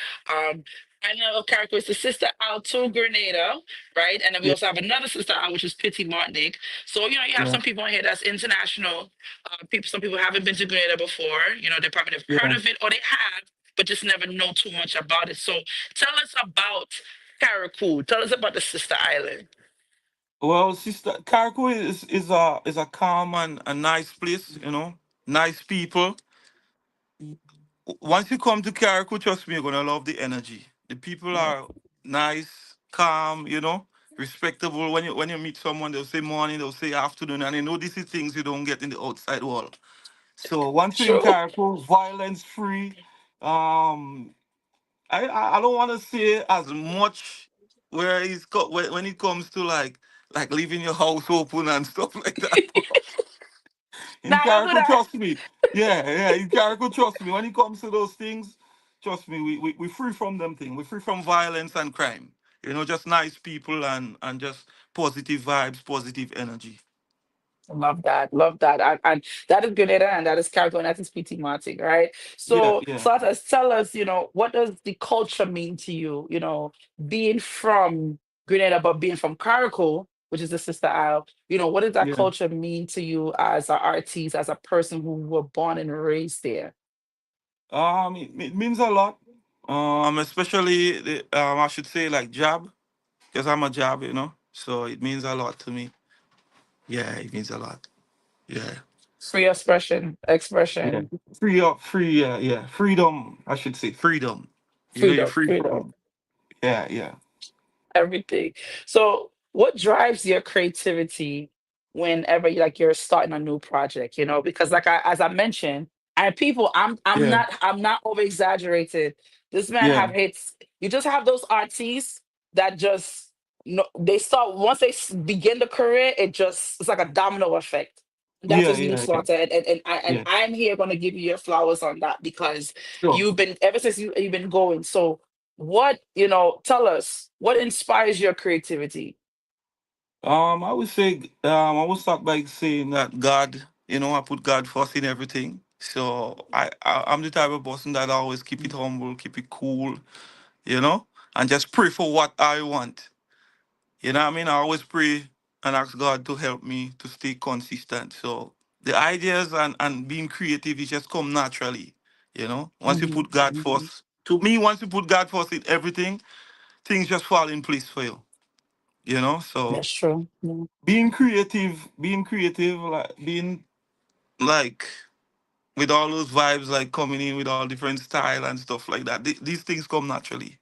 Island of Carriacou is the sister out to Grenada, right? And then we
Yeah.
also have another sister out, which is Petit Martinique. So you know, you have
Yeah.
some people in here that's international. Some people haven't been to Grenada before. You know, they probably have heard
Yeah.
of it or they have, but just never know too much about it. So tell us about Carriacou. Tell us about the sister island.
Well, sister, Carriacou is a calm and a nice place, you know, nice people. Once you come to Carriacou, trust me, you're gonna love the energy. The people
Yeah.
are nice, calm, you know, respectable. When you meet someone, they'll say morning, they'll say afternoon, and you know these are things you don't get in the outside world. So once you're in
True.
Carriacou, violence free. Um, I don't want to say as much where when it comes to like leaving your house open and stuff like that. In
Nah, don't do
Carriacou,
that.
trust me. Yeah, yeah. In Carriacou, trust me. When it comes to those things, trust me, we free from them things. We free from violence and crime. You know, just nice people and just positive vibes, positive energy.
Love that. Love that. And that is Grenada and that is Carriacou and that is PT Martin, right?
Yeah,
So
yeah,
Slatas, tell us, you know, what does the culture mean to you? You know, being from Grenada, but being from Carriacou, which is the sister isle, you know, what does that
yeah.
culture mean to you as an artist, as a person who were born and raised there?
It means a lot. Especially I should say like job, because I'm a job, you know. So it means a lot to me. Yeah, it means a lot. Yeah.
Free
Yeah.
expression,
Free, yeah. Freedom, I should say. Freedom. You know, you're
freedom,
free
freedom.
from. Yeah, yeah.
Everything. So, what drives your creativity whenever you're starting a new project? You know, because as I mentioned, and people,
Yeah,
I'm not over exaggerated. This man
yeah.
have hits. You just have those artists that just no, they start once they begin the career, it's like a domino effect. That's
Yeah,
just you,
yeah, yeah.
Slaughter, and
Yeah.
I'm here going to give you your flowers on that because
Sure.
you've been ever since you've been going. So what, tell us what inspires your creativity?
I would say, I would start by saying that God, you know, I put God first in everything. So I'm the type of person that always keep it humble, keep it cool, you know, and just pray for what I want. You know what I mean? I always pray and ask God to help me to stay consistent. So the ideas and being creative, it just come naturally. You know, once you
Mhm,
put God
mhm.
first, to me, once you put God first in everything, things just fall in place for you. You know, so
That's true. Yeah.
being creative, like being like with all those vibes, like coming in with all different style and stuff like that. These things come naturally.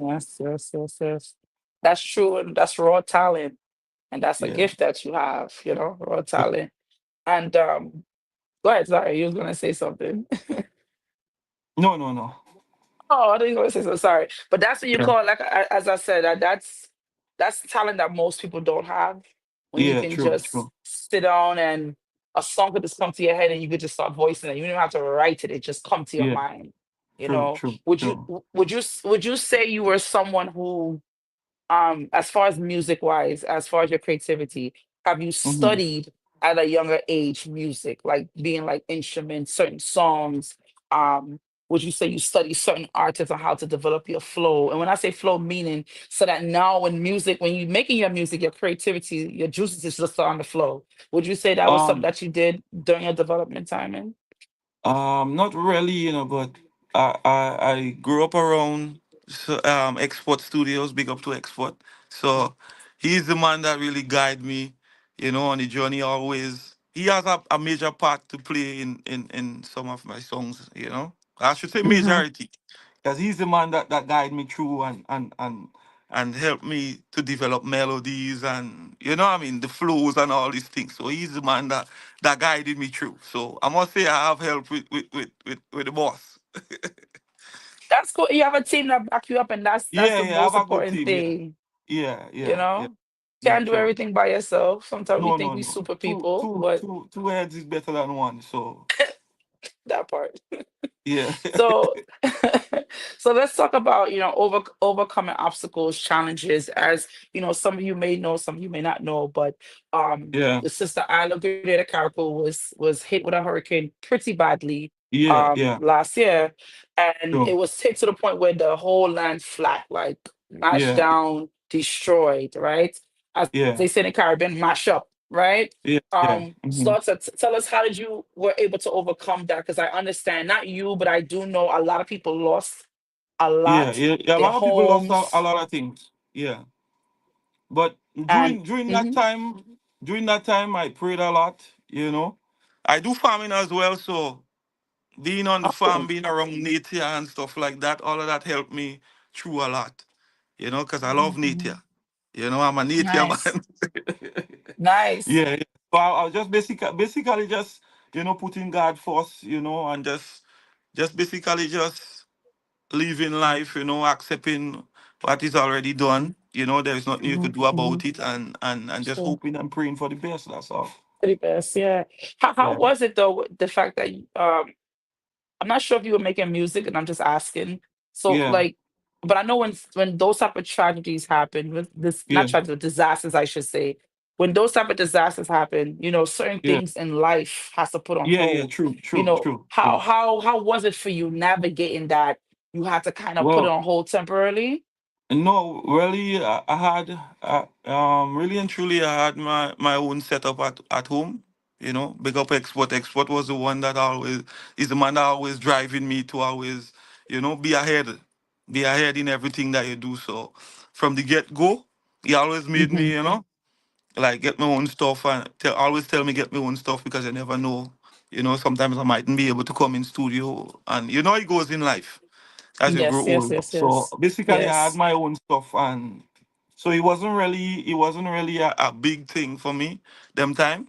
Yes, yes, yes, yes. That's true, and that's raw talent, and that's a
Yeah.
gift that you have. Raw talent. And go ahead. Sorry, you was gonna say something.
No, no, no.
Oh, I didn't want to say so. Sorry, but that's what you
Yeah.
call like as I said. That's talent that most people don't have. When you
Yeah.
can
True.
just
True.
sit down and a song could just come to your head and you could just start voicing it. You don't even have to write it. It just come to your
Yeah.
mind.
True. True.
Would you
True.
would you say you were someone who as far as music wise, as far as your creativity, have you
Hmm.
studied at a younger age music, like being like instruments, certain songs? Um, would you say you study certain artists on how to develop your flow? And when I say flow, meaning so that now when music, when you're making your music, your creativity, your juices is just on the flow. Would you say that was something
Um,
that you did during your development timing?
Not really, but I grew up around Export Studios, big up to Export. So he's the man that really guide me, on the journey always. He has a major part to play in some of my songs. I should say
Hmm.
majority. Because he's the man that guide me through and help me to develop melodies and the flows and all these things. So he's the man that guided me through. So I must say I have help with the boss.
That's cool. You have a team that back you up, and that's
Yeah,
the
yeah, I have
most
a good
important
team. Yeah,
thing.
yeah,
You
yeah, yeah,
know,
yeah.
can't do
True.
everything by yourself. Sometimes we
No,
think
no,
we
no.
super
Two,
people,
two,
but
two, two heads is better than one. So
that part.
yeah,
So, so let's talk about overcoming obstacles, challenges. As you know, some of you may know, some of you may not know, but
yeah,
the sister Isla Grenada Caracol was hit with a hurricane pretty badly
yeah, yeah.
last year, and it
True.
was hit to the point where the whole land flat, like mashed
Yeah,
down, destroyed. Right, as
yeah,
they say in the Caribbean, mash up. Right.
yeah, yeah.
Slaughter, tell us how did you were able to overcome that? Because I understand not you, but I do know a lot of people lost a
Yeah,
lot,
yeah, yeah. A
their
lot of people lost a
homes,
lot of things. Yeah, but
and
during during that time, I prayed a lot. I do farming as well, so being on the farm,
oh,
being around nature and stuff like that, all of that helped me through a lot. Because I love nature. I'm a nature
nice,
man.
nice.
Yeah, yeah. So I was just basically just putting God first, and just basically just living life, accepting what is already done. There is nothing you
Hmm.
could do
Hmm.
about it, and just
Sure.
hoping and praying for the best. That's all.
Pretty best, yeah. How
Yeah,
was it though, the fact that I'm not sure if you were making music, and I'm just asking. So
yeah,
like, but I know when those type of tragedies happen, with this not
yeah,
tragedy, disasters, I should say. When those type of disasters happen, certain
yeah,
things in life has to put on
yeah, yeah.
hold.
True, true, true,
How
true.
how was it for you navigating that? You had to kind of put it
Well,
on hold temporarily.
no, really, I had, really and truly, I had my own setup at home. Big up Export. Export was the one that always is the man that always driving me to always, be ahead in everything that you do. So from the get go, he always made me,
Hmm.
like get my own stuff and always tell me get my own stuff because I never know. Sometimes I mightn't be able to come in studio, and it goes in life as you grow
Yes, yes,
older.
yes,
So
yes,
basically, I had
yes.
my own stuff, and so it wasn't really a big thing for me them time.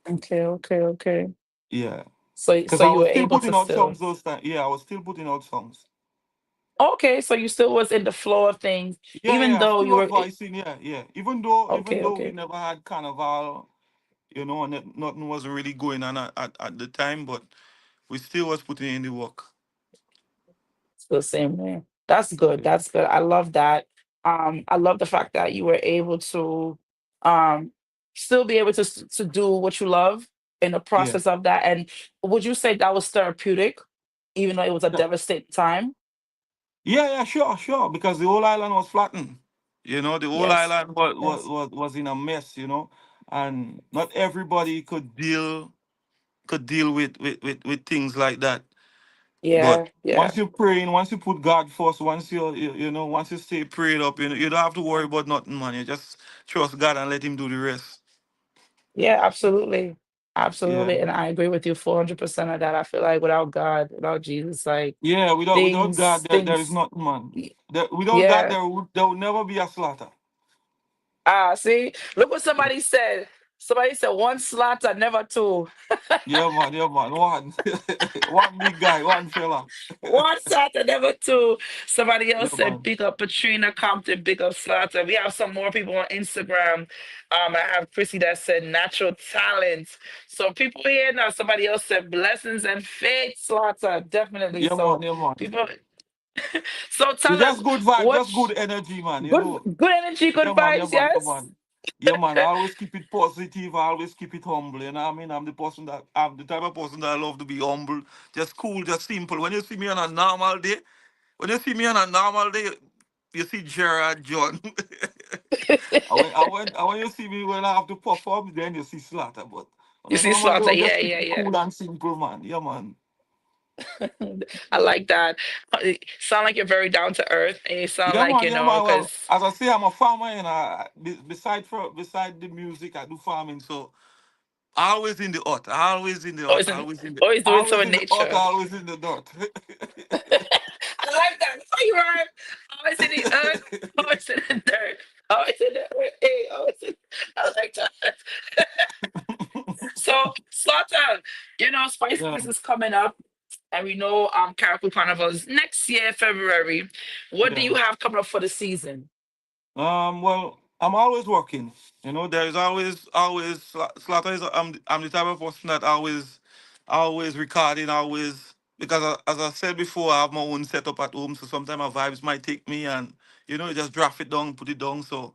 Okay, okay, okay.
Yeah,
So
because I
you
was
were
still
able
putting
to
out
still.
songs those time. Yeah, I was still putting out songs.
Okay, so you still was in the flow of things,
Yeah,
even
yeah, I
though
still
you
was
were.
voicing. Yeah, yeah. Even
Okay,
though we
okay.
never had carnival, and nothing was really going on at the time, but we still was putting in the work.
It's the same way. That's good.
Yeah,
That's good. I love that. I love the fact that you were able to um still be able to do what you love in the
yeah.
process of that. And would you say that was therapeutic, even though it was a
Yeah,
devastating time?
yeah, yeah, sure, sure. Because the whole island was flattened. The whole
Yes.
island was was,
Yes.
was, was in a mess. And not everybody could deal with things like that. But
Yeah. Yeah.
once you pray and once you put God first, once you stay prayed up, you don't have to worry about nothing, man. You just trust God and let Him do the rest.
Yeah, absolutely.
Yeah,
Absolutely. And I agree with you 400% of that. I feel like without God, without Jesus, like
yeah. Without God, there is
things,
nothing, man. Without God,
yeah.
there would never be a slaughter.
Ah, see, look what
Yeah,
somebody said. Somebody said one slaughter, never two.
yeah, man. Yeah, man. One, one big guy, one fella.
One slaughter, never two. Somebody
Yeah,
else said,
man.
big up Patrina Compton, big up slaughter. We have some more people on Instagram. I have Chrissy that said natural talent. So people here now, somebody else said blessings and faith, slaughter. Definitely.
Yeah, man.
So
Yeah, man.
people, so
It's
tell us
just good vibe,
what
just good energy, man.
good energy, good
Yeah, man. Yeah,
vibes,
man. Yeah,
yes?
man. Yeah, man, I always keep it positive. I always keep it humble. You know what I mean? I'm the type of person that I love to be humble, just cool, just simple. When you see me on a normal day, when you see me on a normal day, you see Gerard John. And when you see me when I have to perform, then you see Slaughter. But on
You
a
see
normal day,
Slaughter,
I just
yeah,
keep
yeah,
it
yeah.
cool and simple, man. Yeah, man.
I like that. You sound like you're very down to earth, and you sound
Yeah,
like,
man. Yeah, man. Well,
because
as I say, I'm a farmer, and beside the music, I do farming. So always in the hut, always in the hut,
always in, always doing so
always
in
in the hut,
nature.
always in the dirt.
I like that. That's how you are. Always in the earth, always in the dirt, always in the earth. Hey, always in, I like that. So, Slaughter, Spice
Yeah,
Fest is coming up, and we know Caracol Carnival is next year, February. What do
yeah.
you have coming up for the season?
Well, I'm always working. There's always Slaughter is. I'm the type of person that always recording, always because as I said before, I have my own setup at home. So sometimes my vibes might take me, and you just draft it down, put it down. So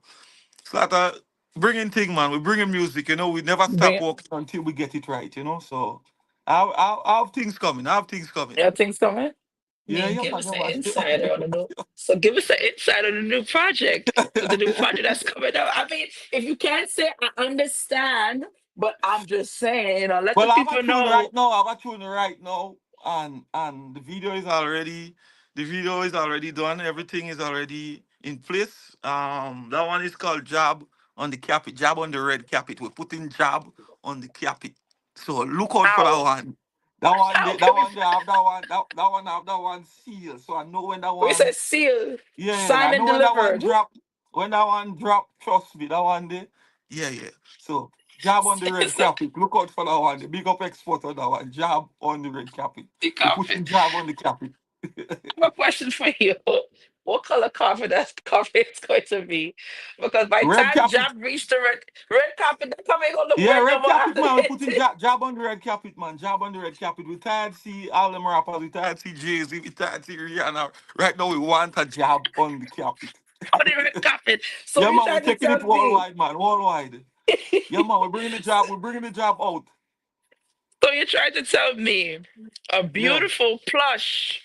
Slaughter bringing thing, man. We bringing music. We never
Bring
stop
it.
working until we get it right. So I have things coming. I have things coming.
Yeah, things coming.
Yeah,
Man,
yeah,
give
man,
us
yeah,
an
man.
insider on the new. So give us an insight on the new project. So the new project that's coming up. I mean, if you can't say I understand, but I'm just saying, let the
Well, I have a
people
tune right
know.
now. I have a tune right now, and the video is already done. Everything is already in place. That one is called Jab on the Cap It, Jab on the Red Cap It. We're putting Jab on the Cap It. So look out for that
How
one. That one,
how
that
can we?
one, they have that one, that one have that one sealed. So I know when that
We say
one,
seal,
I
signed and
know when that one
delivered.
drop. When that one drop, trust me, that one day, yeah. So Jab on the red
So
carpet. Look out for that one. The big up export on that one. Jab on the red carpet.
the
We're
carpet.
putting jab on the carpet.
I have a question for you. What color carpet that carpet is going to be? Because by the
Red
time
carpet.
Jab reached the red carpet, that carpet ain't gonna look
Yeah,
red no
red
more
carpet,
after
man. We're putting
this.
jab on the red carpet, man. Jab on the red carpet. We tired see all them rappers. We tired see Jay-Z. We tired see Rihanna. Right now, we want a jab on the carpet.
On the red carpet. So
Yeah,
you
man. We're
trying to
taking it
tell me?
worldwide, man. Worldwide. Yeah, man. We're bringing the jab. We're bringing the jab out.
So you're trying to tell me a
Yeah.
beautiful plush,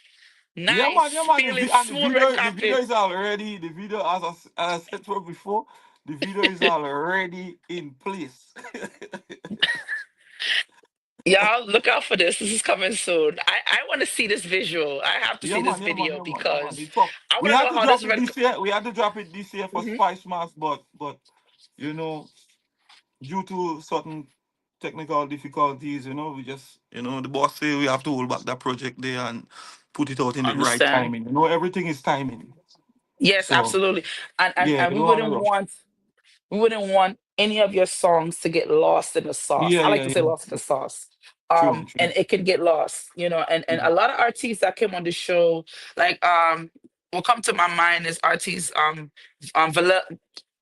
Yeah,
nice,
man.
feeling smooth red
The video
carpet.
is already the video as I said to you before. The video is already in place.
Y'all look out for this. This is coming soon. I want to see this visual. I have to
Yeah,
see this
man. Yeah, man.
video
Yeah, man. Yeah, man.
because
It's tough.
I
We
want to
had
know
to
how this
drop it
red.
this year. We had to drop it this year for
Mhm.
Spice Mass, but you know, due to certain technical difficulties, we just the boss say we have to hold back that project there and put it out in the right
Understand?
timing. Everything is timing.
Yes,
So
absolutely. And and
yeah,
and
you
we
don't want to
wouldn't
rush.
want we wouldn't want any of your songs to get lost in the sauce.
Yeah,
I like
yeah,
to say
yeah.
lost in the sauce.
True,
And
true.
it can get lost, and
Mhm.
a lot of artists that came on the show, like what come to my mind is artists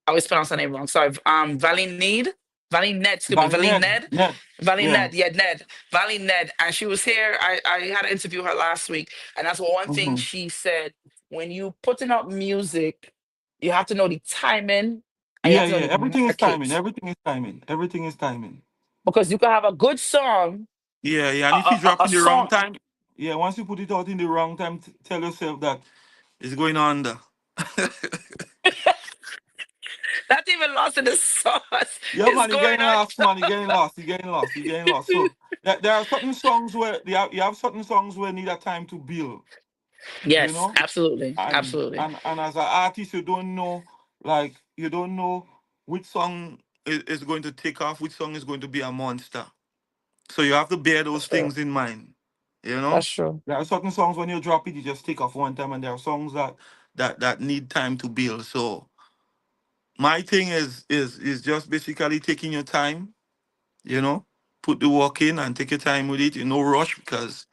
I always pronounce her name wrong. Sorry. Valley Ned, excuse me,
Valley
Valley
Ned,
Ned.
Ned.
Valley
Yeah.
Ned, yeah, Ned, Valley Ned, and she was here. I had to interview her last week, and that's one thing
Hmm.
she said. When you putting out music, you have to know the timing and you
Yeah,
have to know
yeah.
the
Everything is timing.
market
Everything is timing. Everything is timing.
because you can have a good song,
Yeah.
a,
And if you
a,
drop
a
in the wrong
song
time, yeah, once you put it out in the wrong time, tell yourself that it's going under.
not even lost in the sauce
Yeah,
is
man, you're
going
getting
on.
lost, man. You're getting lost. You're getting lost. You're getting lost. So there are certain songs where you have certain songs where need a time to build, you
Yes,
know,
absolutely,
and
absolutely,
as an artist, you don't know which song is going to take off, which song is going to be a monster. So you have to bear those
that's true.
things in mind. You know,
That's true.
there are certain songs when you drop it, you just take off one time, and there are songs that need time to build. So my thing is just basically taking your time, you know, put the work in and take your time with it. No rush because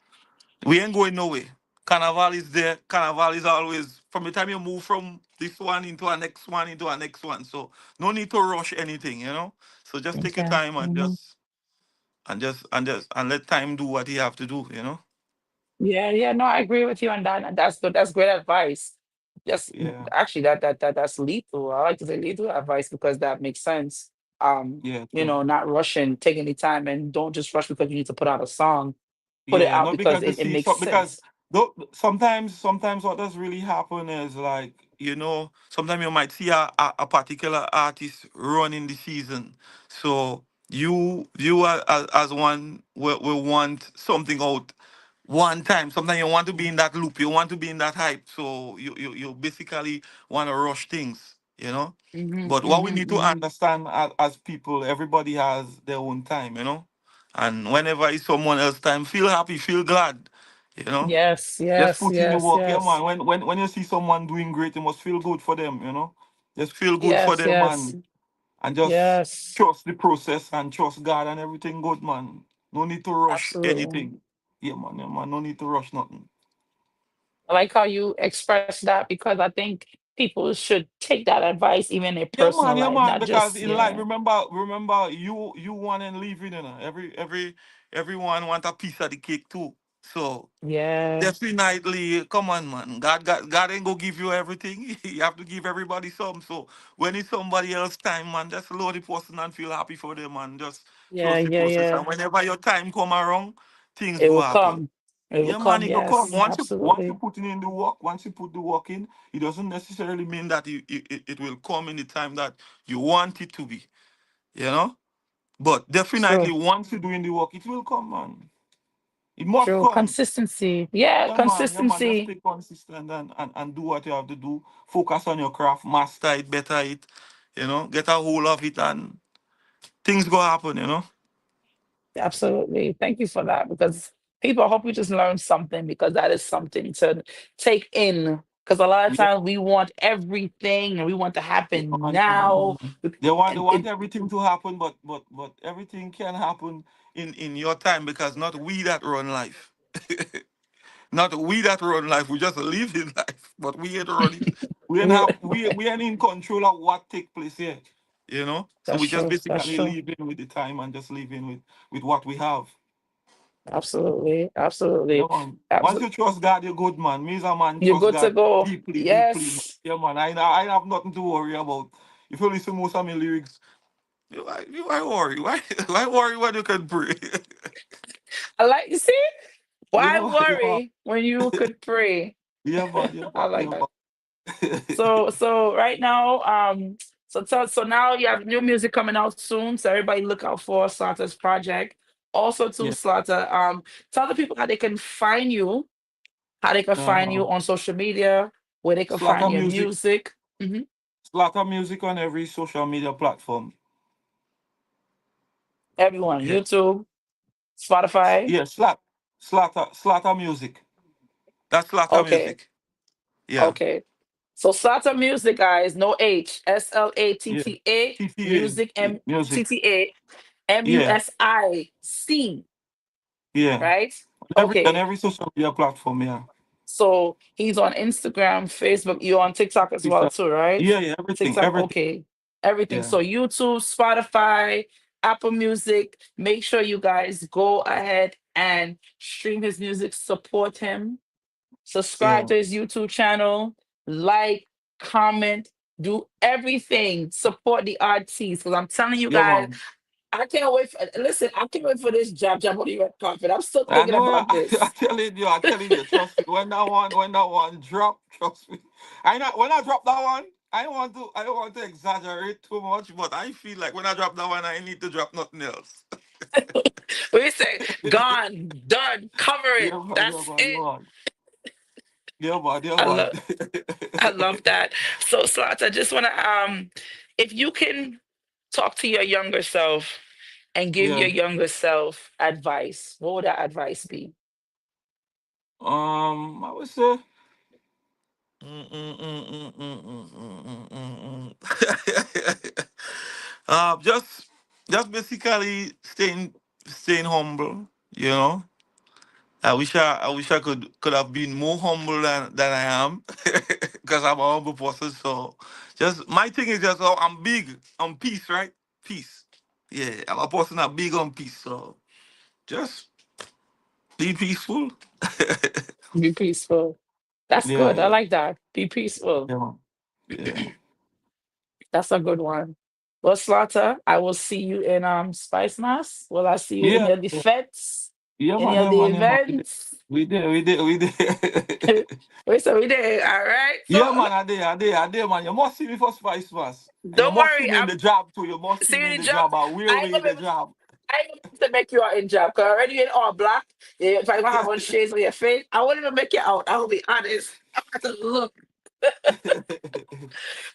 we ain't going nowhere. Carnival is there. Carnival is always from the time you move from this one into a next one into a next one. So no need to rush anything. So just take your
Okay.
time and
Mhm.
just let time do what you have to do.
Yeah, yeah. No, I agree with you on that. And that's good. That's great advice. Yes,
Yeah,
actually, that's lethal. I like to say lethal advice because that makes sense.
yeah, true.
Not rushing, take any time, and don't just rush because you need to put out a song. Put it
Yeah,
out
not
because
because you
it
see
makes
some because
sense.
sometimes what does really happen is like, sometimes you might see a particular artist running the season, so you as one will want something out one time. Sometimes you want to be in that loop, you want to be in that hype, so you basically want to rush things, you know.
Hmm,
But what we
hmm,
need to
hmm.
understand as people, everybody has their own time, and whenever it's someone else's time, feel happy, feel glad, you know.
Yes,
Just
yes,
put in the
yes,
work, yeah, man.
yes,
When you see someone doing great, you must feel good for them. Just feel good for
yes,
them,
yes,
and just
yes.
trust the process and trust God and everything good, man. No need to rush
Absolutely.
anything. Yeah, man. No need to rush nothing.
I like how you express that because I think people should take that advice even in their personal
Yeah,
life,
man.
not
Because
just
in life,
yeah,
remember, you want and living. Everyone want a piece of the cake too. So
yeah,
definitely, come on, man. God ain't gonna give you everything. You have to give everybody some. So when it's somebody else's time, man, just allow the person and feel happy for them, man. Just
yeah,
trust the
yeah,
process.
yeah.
And whenever your time come around, things
It
do
will
happen.
come. It will
Yeah, man,
come.
it go come.
Yes,
Once you
absolutely.
put in the work, once you put the work in, it doesn't necessarily mean that it will come in the time that you want it to be. You know? But definitely
True.
once you're doing the work, it will come, man. It must
True.
come.
Consistency. Yeah,
Yeah, man. Just
consistency.
stay consistent and do what you have to do. Focus on your craft, master it, better it, get a hold of it, and things go happen.
Absolutely. Thank you for that because people, I hope you just learn something because that is something to take in. Because a lot of
Yeah,
times we want everything and we want to
yeah,
happen
man, yeah,
now.
man. They
And
want
it
everything to happen, but everything can happen in your time because not we that run life. Not we that run life. We just live in life, but we ain't running. We ain't in control of what take place here. So
that's
we just
true. That's
basically
true.
live in with the time and just live in with what we have.
Absolutely.
Yeah,
Absolutely.
man. Once
Absolutely.
you trust God, you're good, man. Me as a man,
You're
trust
good to
God
go.
deeply, deeply, man.
Yes.
Yeah, man. I have nothing to worry about. If you listen to most of my lyrics, why worry? Why worry when you can pray?
I like you see? Why
yeah, yeah,
worry when you could pray?
yeah, man, yeah,
I
man,
like
yeah,
that.
man.
So right now, so now you have new music coming out soon. So everybody look out for Slaughter's project. Also to
yeah.
Slaughter, tell the people how they can find you, how they can find
Uh,
you on social media, where they can
Slaughter
find your
music,
music. Hmm.
Slaughter music on every social media platform.
Everyone,
Yeah,
YouTube, Spotify.
yeah. Slaughter music. That's Slaughter
Okay,
music. Yeah,
okay. So Slaughter Music, guys, no H,
yeah.
SLATTA
TTA
Music
music.
MTTA
Yeah,
MUSIC,
yeah.
right?
On
Okay.
every social media platform. Yeah.
So he's on Instagram, Facebook. You're on TikTok as well
TikTok.
too, right?
Yeah, everything,
TikTok,
everything.
okay. Everything.
Yeah,
So YouTube, Spotify, Apple Music. Make sure you guys go ahead and stream his music, support him, subscribe
yeah,
to his YouTube channel, like, comment, do everything. Support the artists. Because I'm telling you
yeah,
guys,
man.
I can't wait for listen, I can't wait for this jab on the red carpet. I'm still
I
thinking
know.
about this.
I'm telling you. Trust me. When that one drop, trust me. When I drop that one, I don't want to exaggerate too much, but I feel like when I drop that one, I need to drop nothing else.
We say gone, done, cover it.
Yeah, man, yeah,
That's
man, yeah,
it.
man. Yeah, man, yeah,
I
man.
love I love that. So Slots, I just wanna if you can talk to your younger self and give
Yeah.
your younger self advice, what would that advice be?
I would say. Mm, mm, mm, mm, mm, mm, mm, mm, mm. Just basically staying humble. You know, I wish I could have been more humble than I am, because I'm a humble person. So just my thing is just, I'm big on peace, right? Peace. Yeah, I'm a person that big on peace. So just be peaceful.
Be peaceful. That's
Yeah,
good. I
yeah,
like that. Be peaceful.
yeah, man. Yeah.
That's a good one. Well, Slaughter, I will see you in Spice Mass. Will I see you in
Yeah,
any of the fets?
yeah,
Any
man,
of
yeah,
the
man, yeah, man.
events?
We did, we did, we did.
Wait, so we did. All right. So
Yeah, man, I did, man. You must see me for Spice Mass. And you
don't
must see
worry.
me in
I'm
the job too. You must see me
seeing
in
the
the
job.
job. I will
I ain't
be in
gonna be
the
able
job.
I ain't gonna be able to make you out in job because already in all black. Yeah, if I don't have on shades on your face, I wouldn't even make you out. I will be honest. I have to look.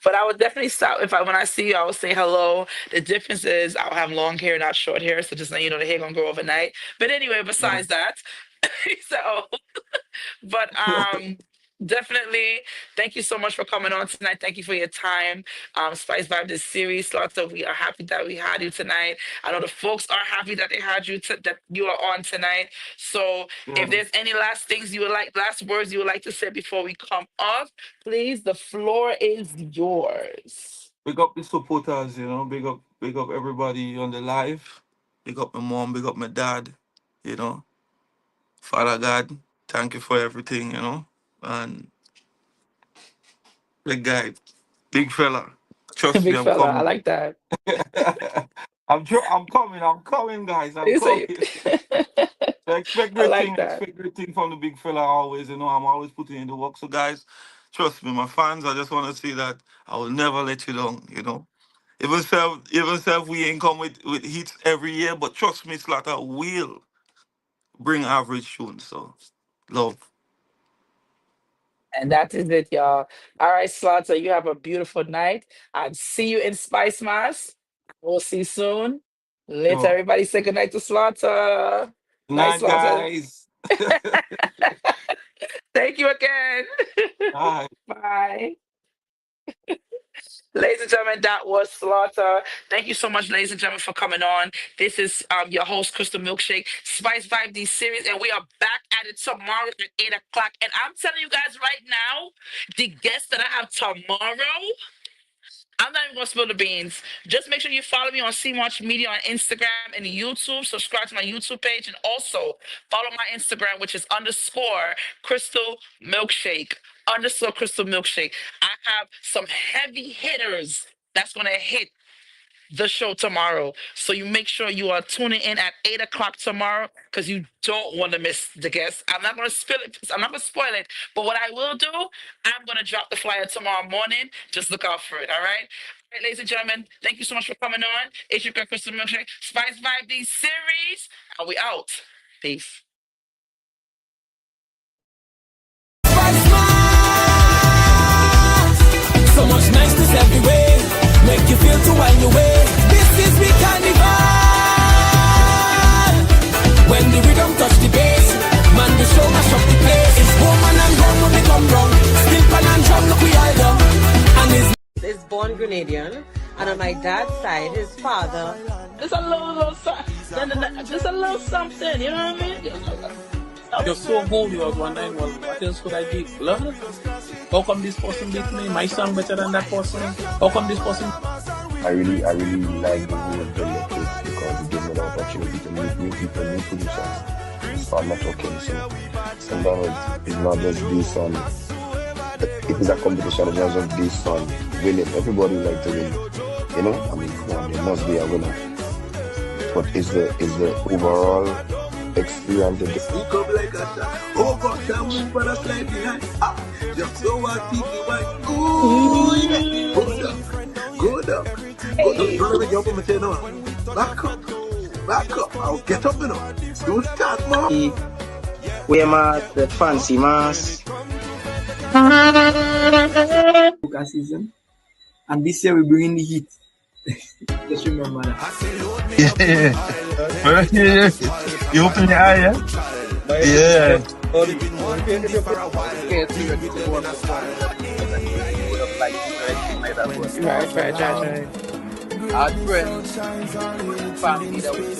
But I would definitely stop if I when I see you, I will say hello. The difference is I'll have long hair, not short hair. So just let you know the hair gonna grow overnight. But anyway,
Yeah.
besides that, so but definitely thank you so much for coming on tonight. Thank you for your time. Spice Vibe this series. Lots of we are happy that we had you tonight. I know the folks are happy that they had you that you are on tonight. So if
Yeah.
there's any last things you would like, last words you would like to say before we come off, please, the floor is yours.
Big up the supporters, you know. Big up everybody on the live. Big up my mom, big up my dad, you know. Father God, thank you for everything, you know. And big guy, big fella. Trust me,
Big
I'm
fella, I
coming.
like that.
I'm coming, guys. I'm
You say
coming. So
I like that.
expect great thing from the big fella always, you know. I'm always putting in the work. So guys, trust me, my fans, I just want to say that I will never let you down, you know. Even self we ain't come with hits every year, but trust me, Slaughter will bring average soon. So love.
And that is it, y'all. All right, Slaughter, you have a beautiful night. I'll see you in Spice Mass. We'll see you soon. Let
Sure.
everybody say goodnight to Slaughter.
Good
Night,
night,
Slaughter.
guys.
Thank you again.
Bye.
Bye. Ladies and gentlemen, that was Slaughter. Thank you so much, ladies and gentlemen, for coming on. This is your host, Crystal Milkshake, Spice Vibe D series, and we are back at it tomorrow at 8 o'clock. And I'm telling you guys right now, the guests that I have tomorrow, I'm not even gonna spill the beans. Just make sure you follow me on CMarch Media on Instagram and YouTube. Subscribe to my YouTube page and also follow my Instagram, which is _ Crystal Milkshake. _ Crystal Milkshake. I have some heavy hitters that's gonna hit the show tomorrow. So you make sure you are tuning in at 8 o'clock tomorrow because you don't want to miss the guests. I'm not going to spill it. I'm not going to spoil it. But what I will do, I'm going to drop the flyer tomorrow morning. Just look out for it. All right. All right, ladies and gentlemen, thank you so much for coming on. It's your girl, Crystal Milkshake, Spice Vibe D series. And we out. Peace.
So much niceness everywhere, make you feel to wind your way. This is we carnival. When the rhythm touch the bass, man the show mash up the place. It's woman and gun when we come round. Still pan and drum look we all done. And
is born Grenadian, and on my dad's side, his father.
Just a little something. Just a little something. You know what I mean?
You're so holy, you 191. What else could I give? Lord? How come this person beat me? My song better than that person? How come this person?
I really like the way they look it because it gives me the opportunity to meet new people, new producers. So I'm not talking. So sometimes it's not just this on. It is a competition. It's not just this on winning. Everybody like to win. You know, I mean, come on, there must be a winner. But it's the overall experience.
We come like a shot. Oh, God, can move but I slide behind. Just so I keep it right. Ooh, yeah. Good up. Good up. Don't let me jump on my tail now. Back up. Back up. I'll get up, you know. Don't start, man.
Wear the fancy mask. Season. And this year we bring in the heat. Just remember that.
Yeah. You open your eye, yeah? Yeah.
Right.
Our friends, family that we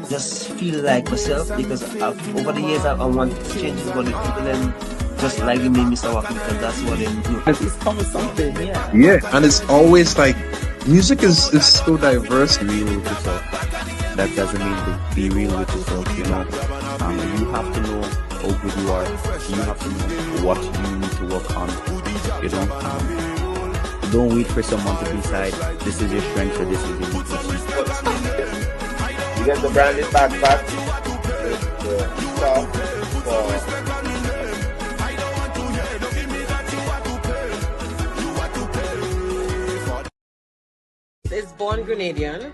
just feel like myself because over the years I want to change what the people and just like me, Mr. Wacky, because that's what they do.
It's coming something, yeah.
Yeah, and it's always like music is so diverse.
Be real with yourself. That doesn't mean to be real with yourself, you know. You have to know how good good you are, you have to know what you need to work on. You know, don't wait for someone to decide this is your strength or this is your weakness.
You get the branded backpack, the top for
It's Born Grenadian,